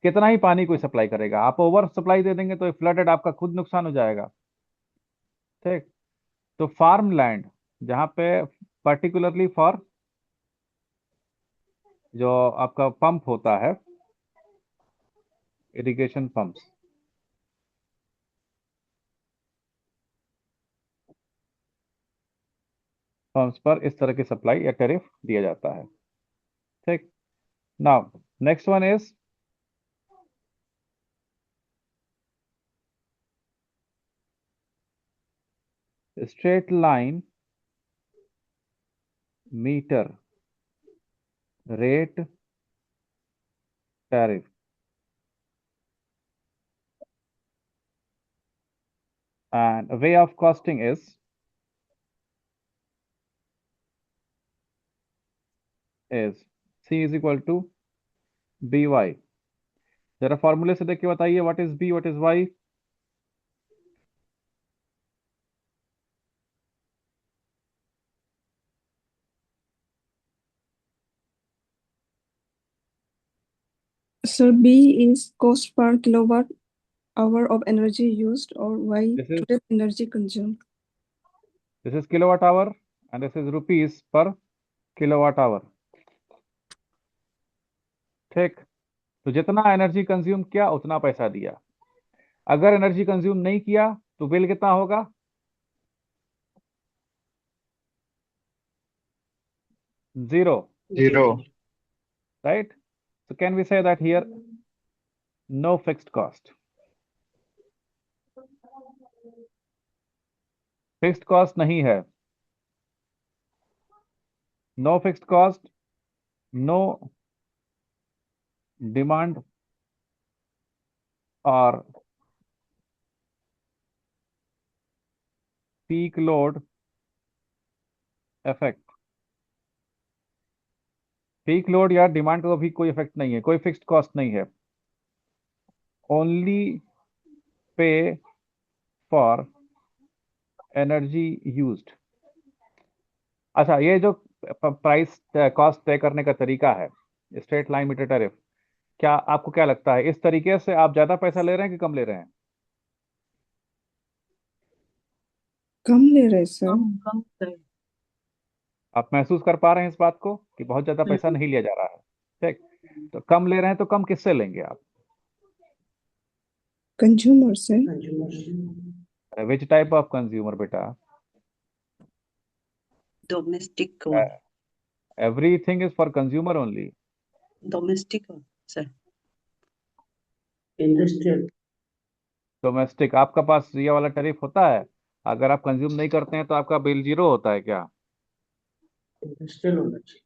कितना ही पानी कोई सप्लाई करेगा, आप ओवर सप्लाई दे देंगे तो फ्लडेड, आपका खुद नुकसान हो जाएगा। ठीक, तो फार्म लैंड जहाँ पे पर्टिकुलरली फॉर जो आपका पंप होता है, इरिगेशन पंप्स, पंप्स पर इस तरह की सप्लाई या टैरिफ दिया जाता है। ठीक, now next one is straight line meter rate tariff. and a way of costing is C is equal to by। जरा फॉर्मूले से देख के बताइए what is B what is Y. Sir, B is cost per kilowatt hour of energy used, or Y This is total energy consumed. this is kilowatt hour and this is rupees per kilowatt hour। ठीक, तो जितना एनर्जी कंज्यूम किया उतना पैसा दिया। अगर एनर्जी कंज्यूम नहीं किया तो बिल कितना होगा? 0, 0, right? So can we say that here no fixed cost? Fixed cost नहीं है। No fixed cost, no demand और peak load effect. Peak load या डिमांड का भी कोई इफेक्ट नहीं है, कोई फिक्स्ड कॉस्ट नहीं है। Only pay for energy used. अच्छा, ये जो प्राइस कॉस्ट तय करने का तरीका है स्ट्रेट लाइन मीटर टैरिफ, क्या आपको क्या लगता है इस तरीके से आप ज्यादा पैसा ले रहे हैं कि कम ले रहे हैं? कम ले रहे सर। कम सर। आप महसूस कर पा रहे हैं इस बात को कि बहुत ज्यादा पैसा नहीं लिया जा रहा है? ठीक, तो कम ले रहे हैं तो कम किससे लेंगे आप? कंज्यूमर से। विच टाइप ऑफ कंज्यूमर बेटा? Domestic everything is for consumer only. Domestic sir. Industrial. Domestic आपका पास ये वाला टैरिफ होता है, अगर आप कंज्यूम नहीं करते हैं तो आपका बिल 0 होता है क्या? इंडस्ट्रियल होना चाहिए।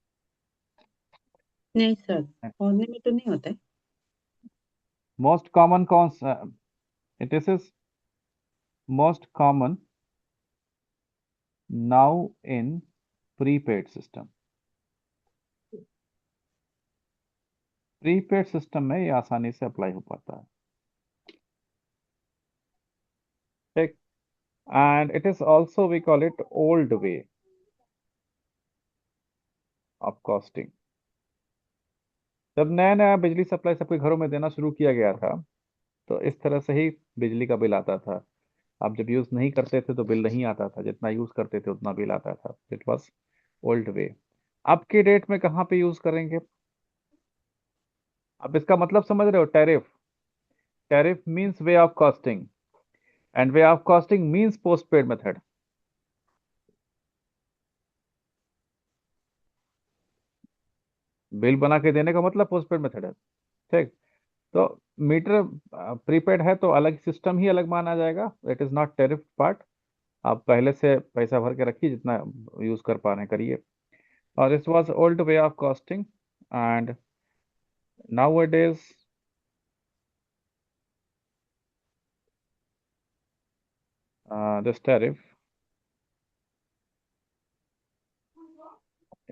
नहीं सर, होने में तो नहीं होता है। मोस्ट कॉमन कौन सा? It is most common now in prepaid system. Prepaid system में ये आसानी से अप्लाई हो पाता है। ठीक, and it is also we call it old way of costing. जब नया नया बिजली सप्लाई सबके घरों में देना शुरू किया गया था तो इस तरह से ही बिजली का बिल आता था। आप जब यूज नहीं करते थे तो बिल नहीं आता था, जितना यूज करते थे उतना बिल आता था। इट वॉज ओल्ड वे। अब के डेट में कहाँ पे यूज करेंगे? अब इसका मतलब समझ रहे हो? Tariff. Tariff means way of costing and way of costing means post paid method. Bill बना के देने का मतलब पोस्ट पेड मेथड है। ठीक, तो मीटर प्रीपेड है तो अलग सिस्टम ही अलग माना जाएगा। It is not tariff part. आप पहले से पैसा भर के रखिए, जितना यूज कर पा रहे हैं करिए। और this was old way of costing and nowadays this tariff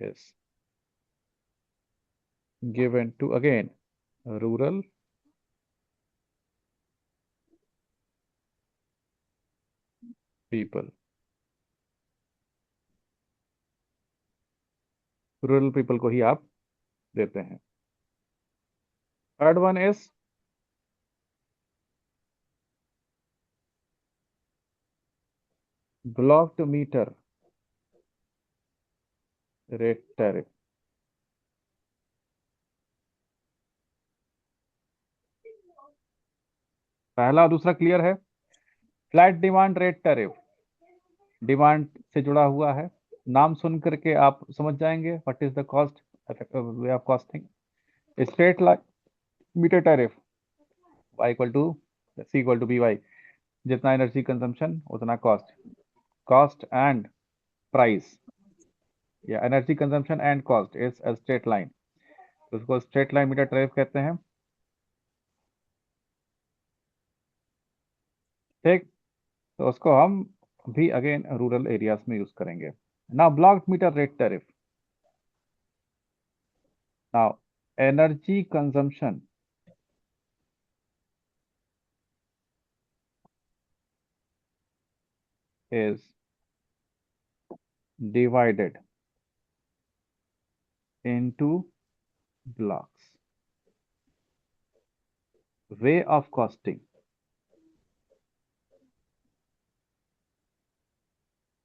is given to again rural people। Rural people को ही आप देते हैं। Third one is blocked meter rate tariff. पहला और दूसरा क्लियर है। Flat demand rate tariff demand से जुड़ा हुआ है। नाम सुन करके आप समझ जाएंगे what is the cost way of costing. Straight line meter tariff y equal to c equal to by। जितना एनर्जी कंजम्पशन उतना कॉस्ट। कॉस्ट एंड प्राइस या energy consumption and cost is a straight line, तो उसको स्ट्रेट लाइन मीटर टैरिफ कहते हैं। ठीक, तो उसको हम भी अगेन रूरल एरियाज में यूज करेंगे. Now block meter rate tariff. Now energy consumption is divided into blocks. Way of costing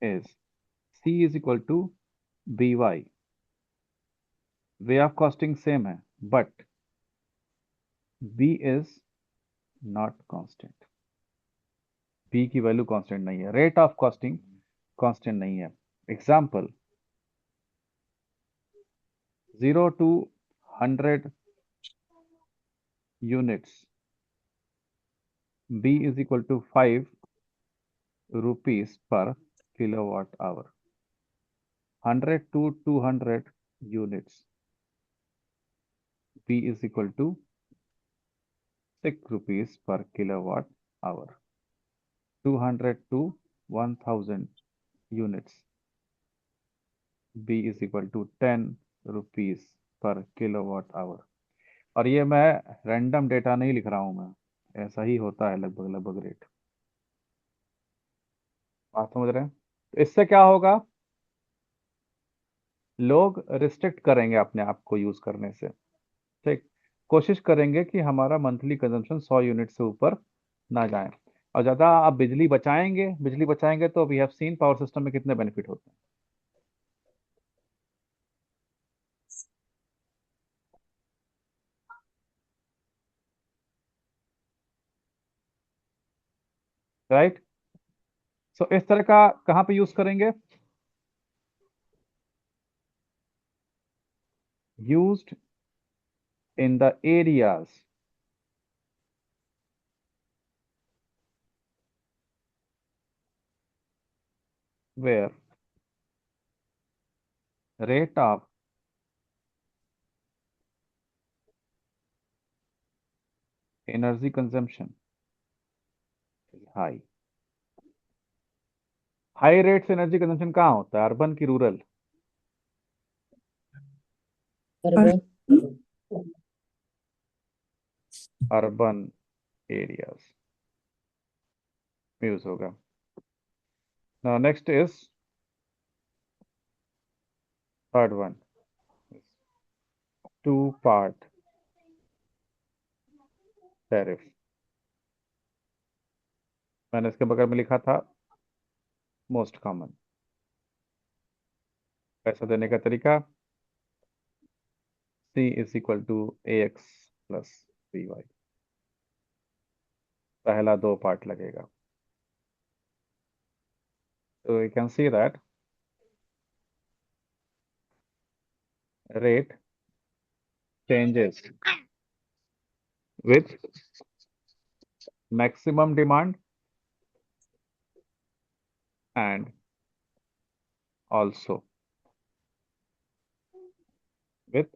is C is equal to by. Way of costing same है, but B is not constant. B की वैल्यू कांस्टेंट नहीं है. रेट ऑफ कॉस्टिंग कांस्टेंट नहीं है. Example 0 to 100 units, B is equal to 5 rupees per kilowatt hour. 100 to 200 units, B is equal to 6 rupees per kilowatt hour. 200 to 1000 units, B is equal to 10 rupees per kilowatt hour. और ये मैं रैंडम डेटा नहीं लिख रहा हूं मैं, ऐसा ही होता है लगभग लगभग रेट. बात समझ रहे हैं? तो इससे क्या होगा, लोग रिस्ट्रिक्ट करेंगे अपने आप को यूज करने से. ठीक, कोशिश करेंगे कि हमारा मंथली कंजम्पशन 100 यूनिट से ऊपर ना जाए. और ज़्यादा आप बिजली बचाएंगे तो we have seen power system में कितने बेनिफिट होते हैं. राइट. सो इस तरह का कहाँ पे यूज करेंगे, used in the areas where rate of energy consumption is high. High rate से एनर्जी कंजम्पशन कहाँ होता है, अर्बन की रूरल? अर्बन अर्बन एरियाज में यूज होगा. Now next is third one, two part tariff. मैंने इसके बगल में लिखा था मोस्ट कॉमन. पैसा देने का तरीका C is equal to AX plus BY. पहला 2 पार्ट लगेगा. So you can see that rate changes with maximum demand and also with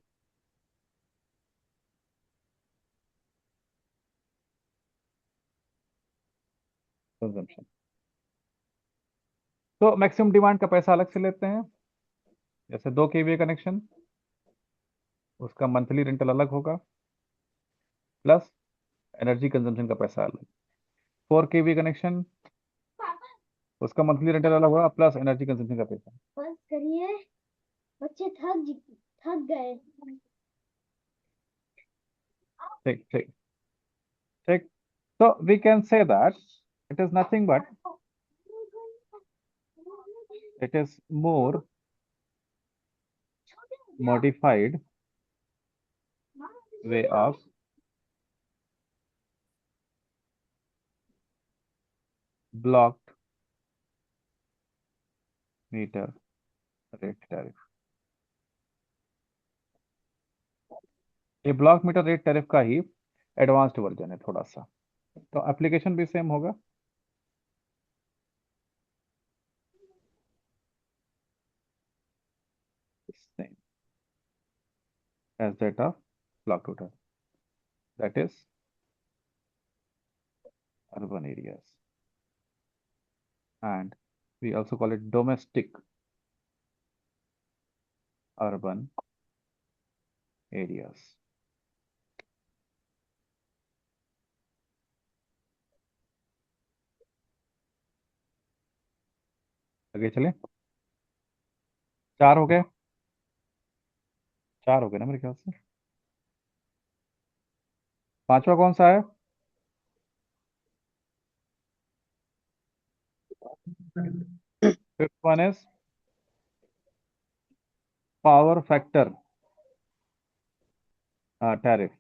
consumption. तो मैक्सिमम डिमांड का पैसा अलग से लेते हैं. जैसे 2 kVA कनेक्शन, उसका मंथली रेंटल अलग होगा, प्लस एनर्जी कंजम्पशन का पैसा अलग. 4 kVA कनेक्शन, उसका मंथली रेंटल अलग होगा, प्लस एनर्जी कंजम्पशन का पैसा. बस करिए, बच्चे थक गए. ठीक ठीक ठीक. So we can say that it is nothing but it is more modified way of blocked meter rate tariff. ये ब्लॉक मीटर रेट टैरिफ का ही एडवांस्ड वर्जन है थोड़ा सा. तो एप्लीकेशन भी सेम होगा. Same as that of block router, that is urban areas. and we also call it domestic urban areas. आगे चले, 4 हो गए, 4 हो गए ना मेरे ख्याल से। 5वां कौन सा है? Fifth one is power factor tariff.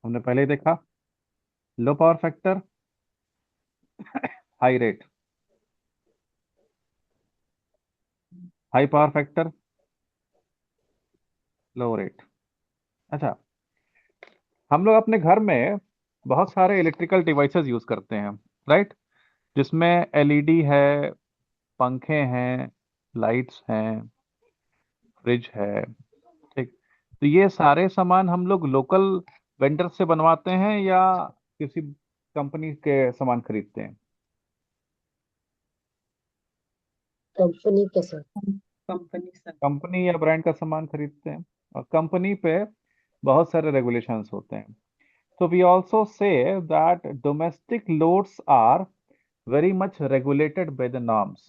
हमने पहले ही देखा, low power factor high rate, high power factor low rate. अच्छा, हम लोग अपने घर में बहुत सारे इलेक्ट्रिकल डिवाइसेस यूज करते हैं, राइट, जिसमें एलईडी है, पंखे हैं, लाइट्स हैं, फ्रिज है, ठीक। तो ये सारे सामान हम लोग लोकल वेंडर से बनवाते हैं या किसी कंपनी के सामान खरीदते हैं? कंपनी के साथ। कंपनी सब। कंपनी या ब्रांड का सामान खरीदते हैं, और कंपनी पे बहुत सारे रेगुलेशंस होते हैं। So we also say that domestic loads are very much regulated by the norms.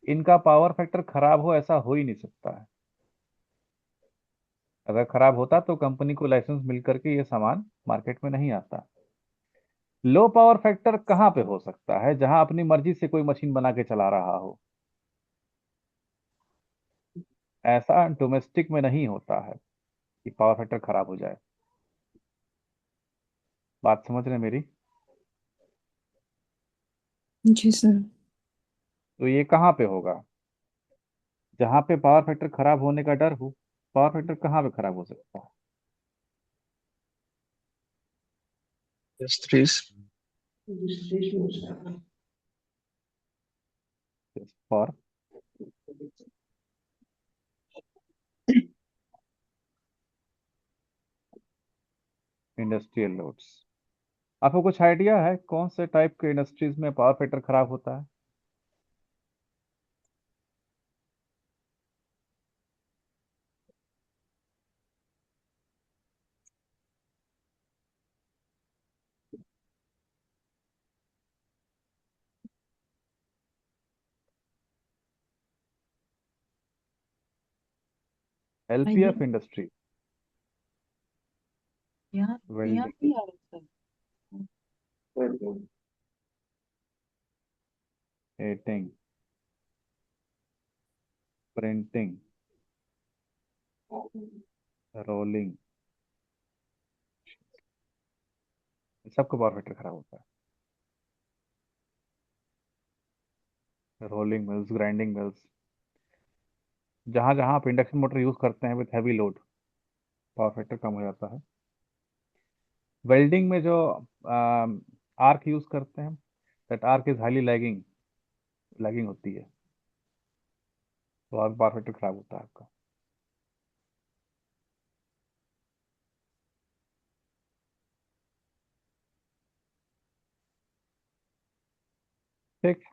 इनका पावर फैक्टर खराब हो ऐसा हो ही नहीं सकता है। अगर खराब होता तो कंपनी को लाइसेंस मिल करके ये सामान मार्केट में नहीं आता। लो पावर फैक्टर कहाँ पे हो सकता है? जहां अपनी मर्जी से कोई मशीन बना के चला रहा हो, ऐसा डोमेस्टिक में नहीं होता है कि पावर फैक्टर खराब हो जाए। बात समझ रहे हैं मेरी? जी सर। तो ये कहाँ पे होगा? जहां पे पावर फैक्टर खराब होने का डर हो। पावर फैक्टर कहाँ पे खराब हो सकता है? Industries. For industrial loads. आपको कुछ आइडिया है कौन से टाइप के इंडस्ट्रीज में पावर फैक्टर खराब होता है? एलपीएफ इंडस्ट्री, यहाँ वेल्डिंग, भी आ रहा है एटिंग, प्रिंटिंग, रोलिंग, सबको पावर फैक्टर खराब होता है। रोलिंग मिल्स, ग्राइंडिंग मिल्स, जहां जहां आप इंडक्शन मोटर यूज करते हैं with heavy load, power factor कम हो जाता है। वेल्डिंग में जो आर्क यूज करते हैं, that arc is highly lagging, lagging होती है, तो आप पावर फैक्टर खराब होता है आपका। ठीक,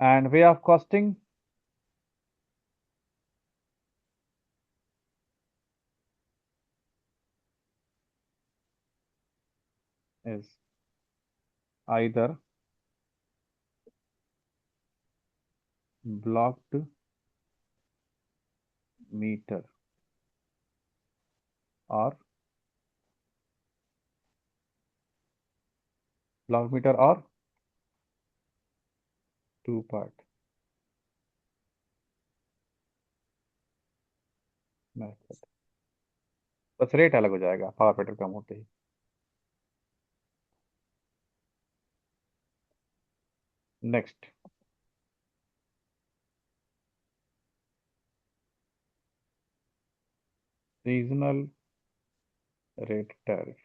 and way of costing is either blocked meter or two part method। बस रेट अलग हो जाएगा पावर फैक्टर कम होते ही। Next, regional rate tariff.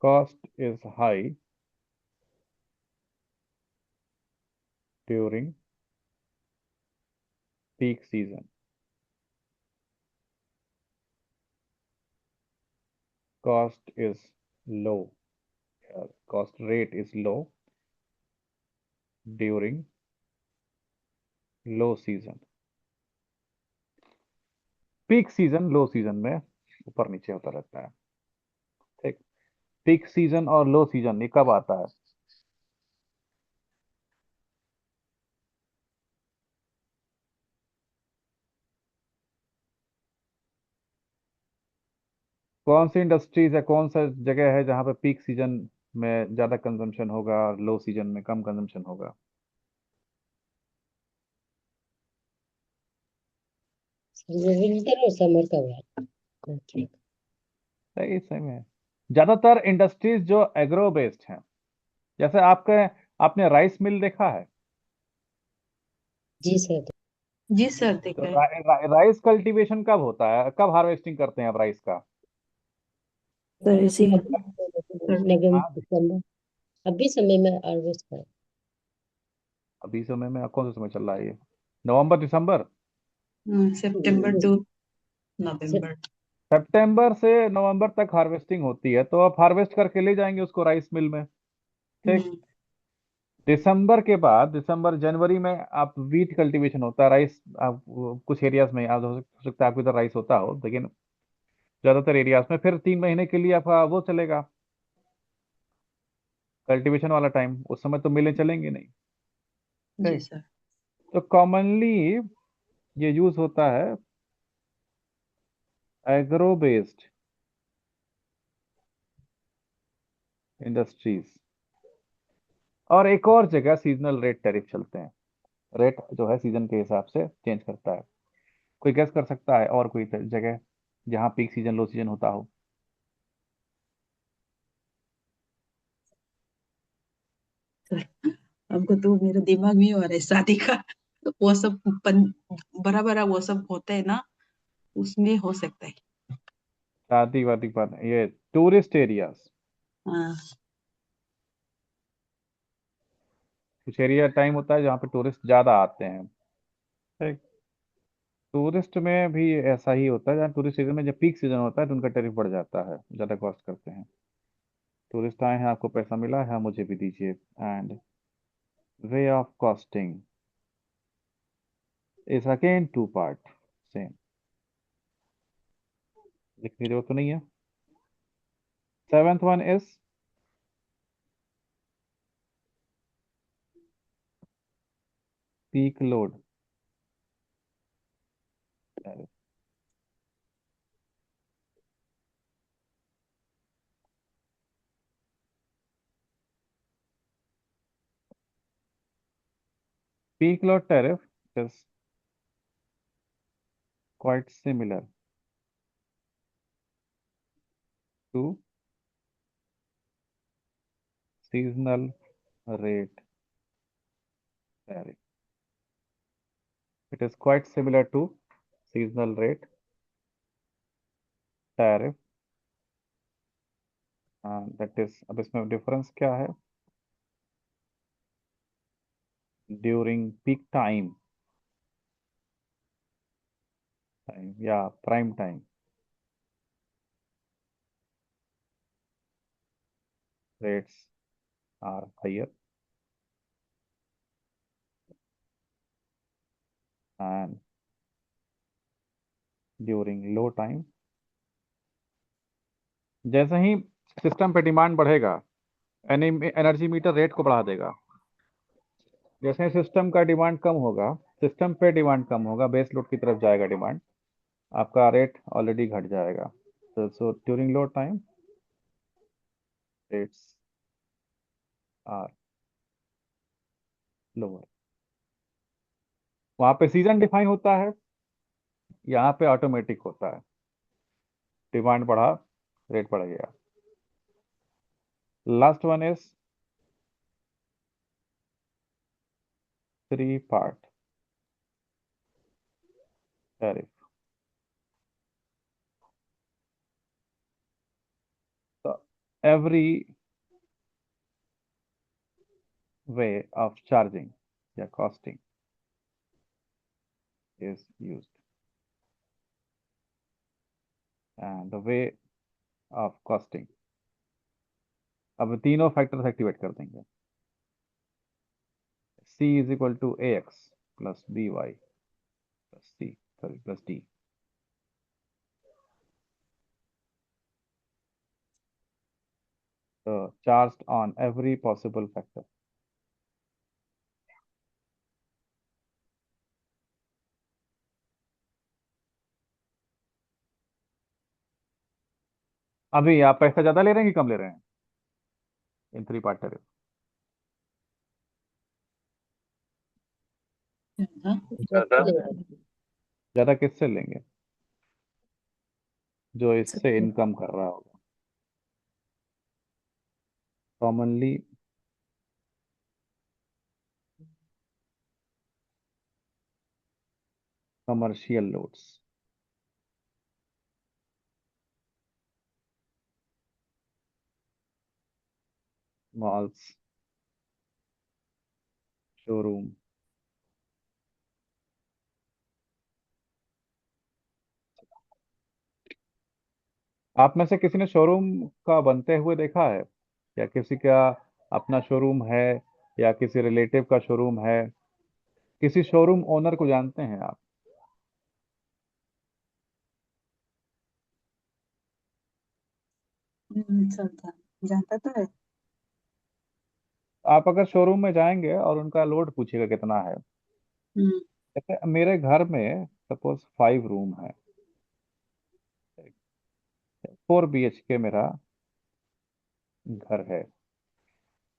Cost is high during peak season cost is low, cost rate is low during low season. Peak season low season में ऊपर नीचे होता रहता है। ठीक, पीक सीजन और लो सीजन ये कब आता है? कौन सी इंडस्ट्रीज है, कौन सा जगह है जहां पे पीक सीजन में ज्यादा कंजम्पशन होगा और लो सीजन में कम कंजम्पशन होगा? ये विंटर और समर का हुआ है। सही सही है। ज्यादातर इंडस्ट्रीज जो एग्रो बेस्ड हैं, जैसे आपने राइस मिल देखा है? जी सर। जी सर, तो देखा है। राइस कल्टीवेशन कब होता है, कब हार्वेस्टिंग करते हैं आप राइस का? सर इसी नवंबर हाँ, दिसंबर अभी समय में हार्वेस्ट कर। अभी समय में कौन सा समय चल रहा है ये? नवंबर दिसंबर? सितंबर टू नवंबर। सितंबर से नवंबर तक हार्वेस्टिंग होती है, तो आप हार्वेस्ट करके ले जाएंगे उसको राइस मिल में। ठीक, हम्म, दिसंबर के बाद दिसंबर जनवरी में आप वीट कल्टीवेशन होता है। राइस आप कुछ एरियाज में आज हो सकता है आपको इधर राइस होता हो, लेकिन ज्यादातर एरियाज में फिर 3 महीने के लिए आपका वो चलेगा कल्टीवेशन वाला टाइम। उस समय तो मिलें चलेंगे नहीं। जी ठीक, सर। तो कॉमनली ये यूज होता है एग्रो बेस्ड इंडस्ट्रीज। और एक और जगह सीजनल रेट टैरिफ चलते हैं। रेट जो है सीजन के हिसाब से चेंज करता है। कोई गेस कर सकता है और कोई जगह जहाँ पीक सीजन लो सीजन होता हो? सर हमको तो मेरे दिमाग में ही आ रहा है शादी का, तो वो सब बड़ा बड़ा वो सब होता है ना, उसमें हो सकता है। शादी वादी पर नहीं, ये टूरिस्ट एरियाज। हाँ। कुछ एरिया टाइम होता है जहाँ पे टूरिस्ट ज्यादा आते हैं। ठीक, टूरिस्ट में भी ऐसा ही होता है, जहाँ टूरिस्ट सीजन में जब पीक सीजन होता है तो उनका टैरिफ बढ़ जाता है, ज्यादा कॉस्ट करते हैं। टूरिस्ट आए हैं, आपको पैसा मिला है, मुझे भी दीजिए। And way of costing is again two part same. लिखने की जरूरत तो नहीं है। Seventh one is peak load tariff. Peak load tariff is quite similar to seasonal rate tariff. It is quite similar to seasonal rate tariff. That is, अब इसमें डिफरेंस क्या है? ड्यूरिंग पीक टाइम या prime time rates are higher, and during low time, जैसे ही सिस्टम पे डिमांड बढ़ेगा एनर्जी मीटर रेट को बढ़ा देगा। जैसे सिस्टम का डिमांड कम होगा, सिस्टम पे डिमांड कम होगा, बेस लोड की तरफ जाएगा डिमांड, आपका रेट ऑलरेडी घट जाएगा। So during low time rates are lower. वहां पे सीजन डिफाइन होता है, यहाँ पे ऑटोमेटिक होता है। डिमांड बढ़ा, रेट बढ़ गया। Last one is 3 part tariff. So every way of charging या costing is used, and the way of costing. अब तीनों फैक्टर्स एक्टिवेट कर देंगे। C is equal to AX plus BY plus C sorry plus D। Charge on every possible factor. अभी आप पैसा ज्यादा ले रहे हैं कि कम ले रहे हैं इन 3 पार्ट टैरिफ? हाँ, ज्यादा ज्यादा किससे लेंगे? जो इससे सबसे इनकम कर रहा होगा। Commonly commercial loads, malls, showroom. आप में से किसी ने शोरूम का बनते हुए देखा है, या किसी का अपना शोरूम है, या किसी रिलेटिव का शोरूम है? किसी शोरूम ओनर को जानते हैं आप? जानता तो है। आप अगर शोरूम में जाएंगे और उनका लोड पूछिएगा कितना है। हम्म, जैसे मेरे घर में सपोज 5 रूम है, 4 BHK मेरा घर है।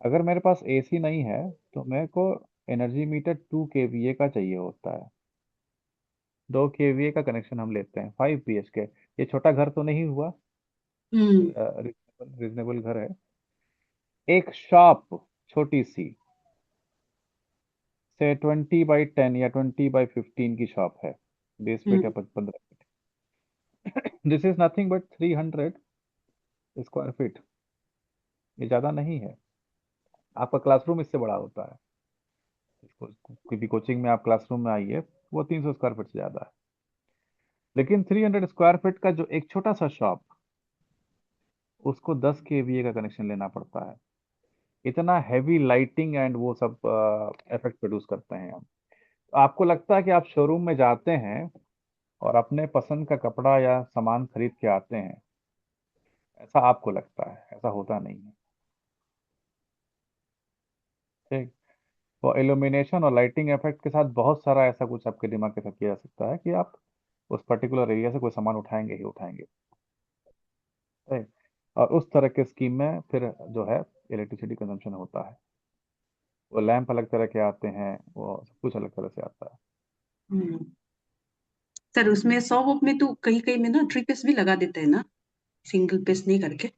अगर मेरे पास AC नहीं है तो मेरे को एनर्जी मीटर 2 kVA का चाहिए होता है। 2 kVA का कनेक्शन हम लेते हैं 5 BHK। ये छोटा घर तो नहीं हुआ, हम्म, रीजनेबल घर है। एक शॉप छोटी सी से 20x10 या 20x15 की शॉप है, 20 फीट या 15 feet. This is nothing but 300 square feet. ये ज्यादा नहीं है। आपका क्लासरूम इससे बड़ा होता है। इसको किसी भी कोचिंग में आप क्लासरूम में आइए, वो 300 स्क्वायर फीट से ज्यादा है। लेकिन 300 स्क्वायर फीट का जो एक छोटा सा शॉप, उसको 10 kVA का कनेक्शन लेना पड़ता है। इतना हैवी लाइटिंग एंड वो सब इफेक्ट प्रोड्यूस करते हैं हम। तो आपको लगता है कि आप शोरूम में जाते हैं और अपने पसंद का कपड़ा या सामान खरीद के आते हैं, ऐसा आपको लगता है, ऐसा होता नहीं है। ठीक। तो इल्यूमिनेशन और लाइटिंग इफेक्ट के साथ बहुत सारा ऐसा कुछ आपके दिमाग के साथ किया जा सकता है कि आप उस पर्टिकुलर एरिया से कोई सामान उठाएंगे ही उठाएंगे। ठीक। और उस तरह के स्कीम में फिर जो है इलेक्ट्रिसिटी कंजम्पशन होता है। वो लैंप अलग तरह के आते हैं, वो सब कुछ अलग तरह से आता है। हम्म। सर उसमें 100 वॉट में तो कहीं कहीं में ना 3 पीस भी लगा देते हैं ना, सिंगल पीस नहीं करके।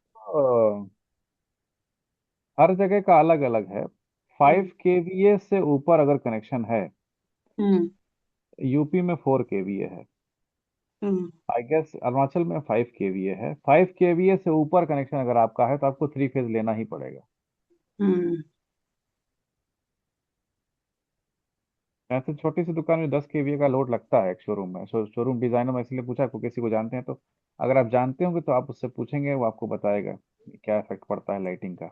हर जगह का अलग अलग है। 5 kVA से ऊपर अगर कनेक्शन है, हम्म, यूपी में 4 kVA है, हम्म, आई गेस अरुणाचल में 5 kVA है। 5 kVA से ऊपर कनेक्शन अगर आपका है तो आपको 3 फेज लेना ही पड़ेगा। हम्म, ऐसे छोटी सी दुकान में 10 kVA का लोड लगता है एक शोरूम में। शोरूम डिजाइनर में इसलिए पूछा, आपको किसी को जानते हैं तो अगर आप जानते होंगे तो आप उससे पूछेंगे, वो आपको बताएगा कि क्या इफेक्ट पड़ता है लाइटिंग का।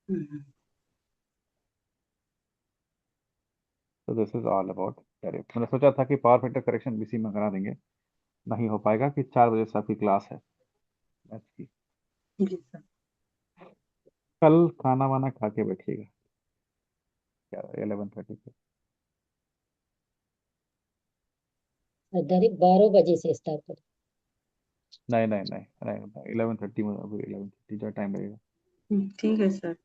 हम्म। तो this is all about tariff. मैंने सोचा था कि पावर फैक्टर करेक्शन इसी में करा देंगे, नहीं हो पाएगा कि 4 बजे से आपकी क्लास है मैथ्स की। जी सर। कल खाना वाना खा के बैठिएगा, क्या 11:30 पे। डायरेक्ट 12 बजे से स्टार्ट कर। नहीं नहीं नहीं नहीं 11:30 में, अभी 11:30 जो टाइम लगेगा। ठीक है सर।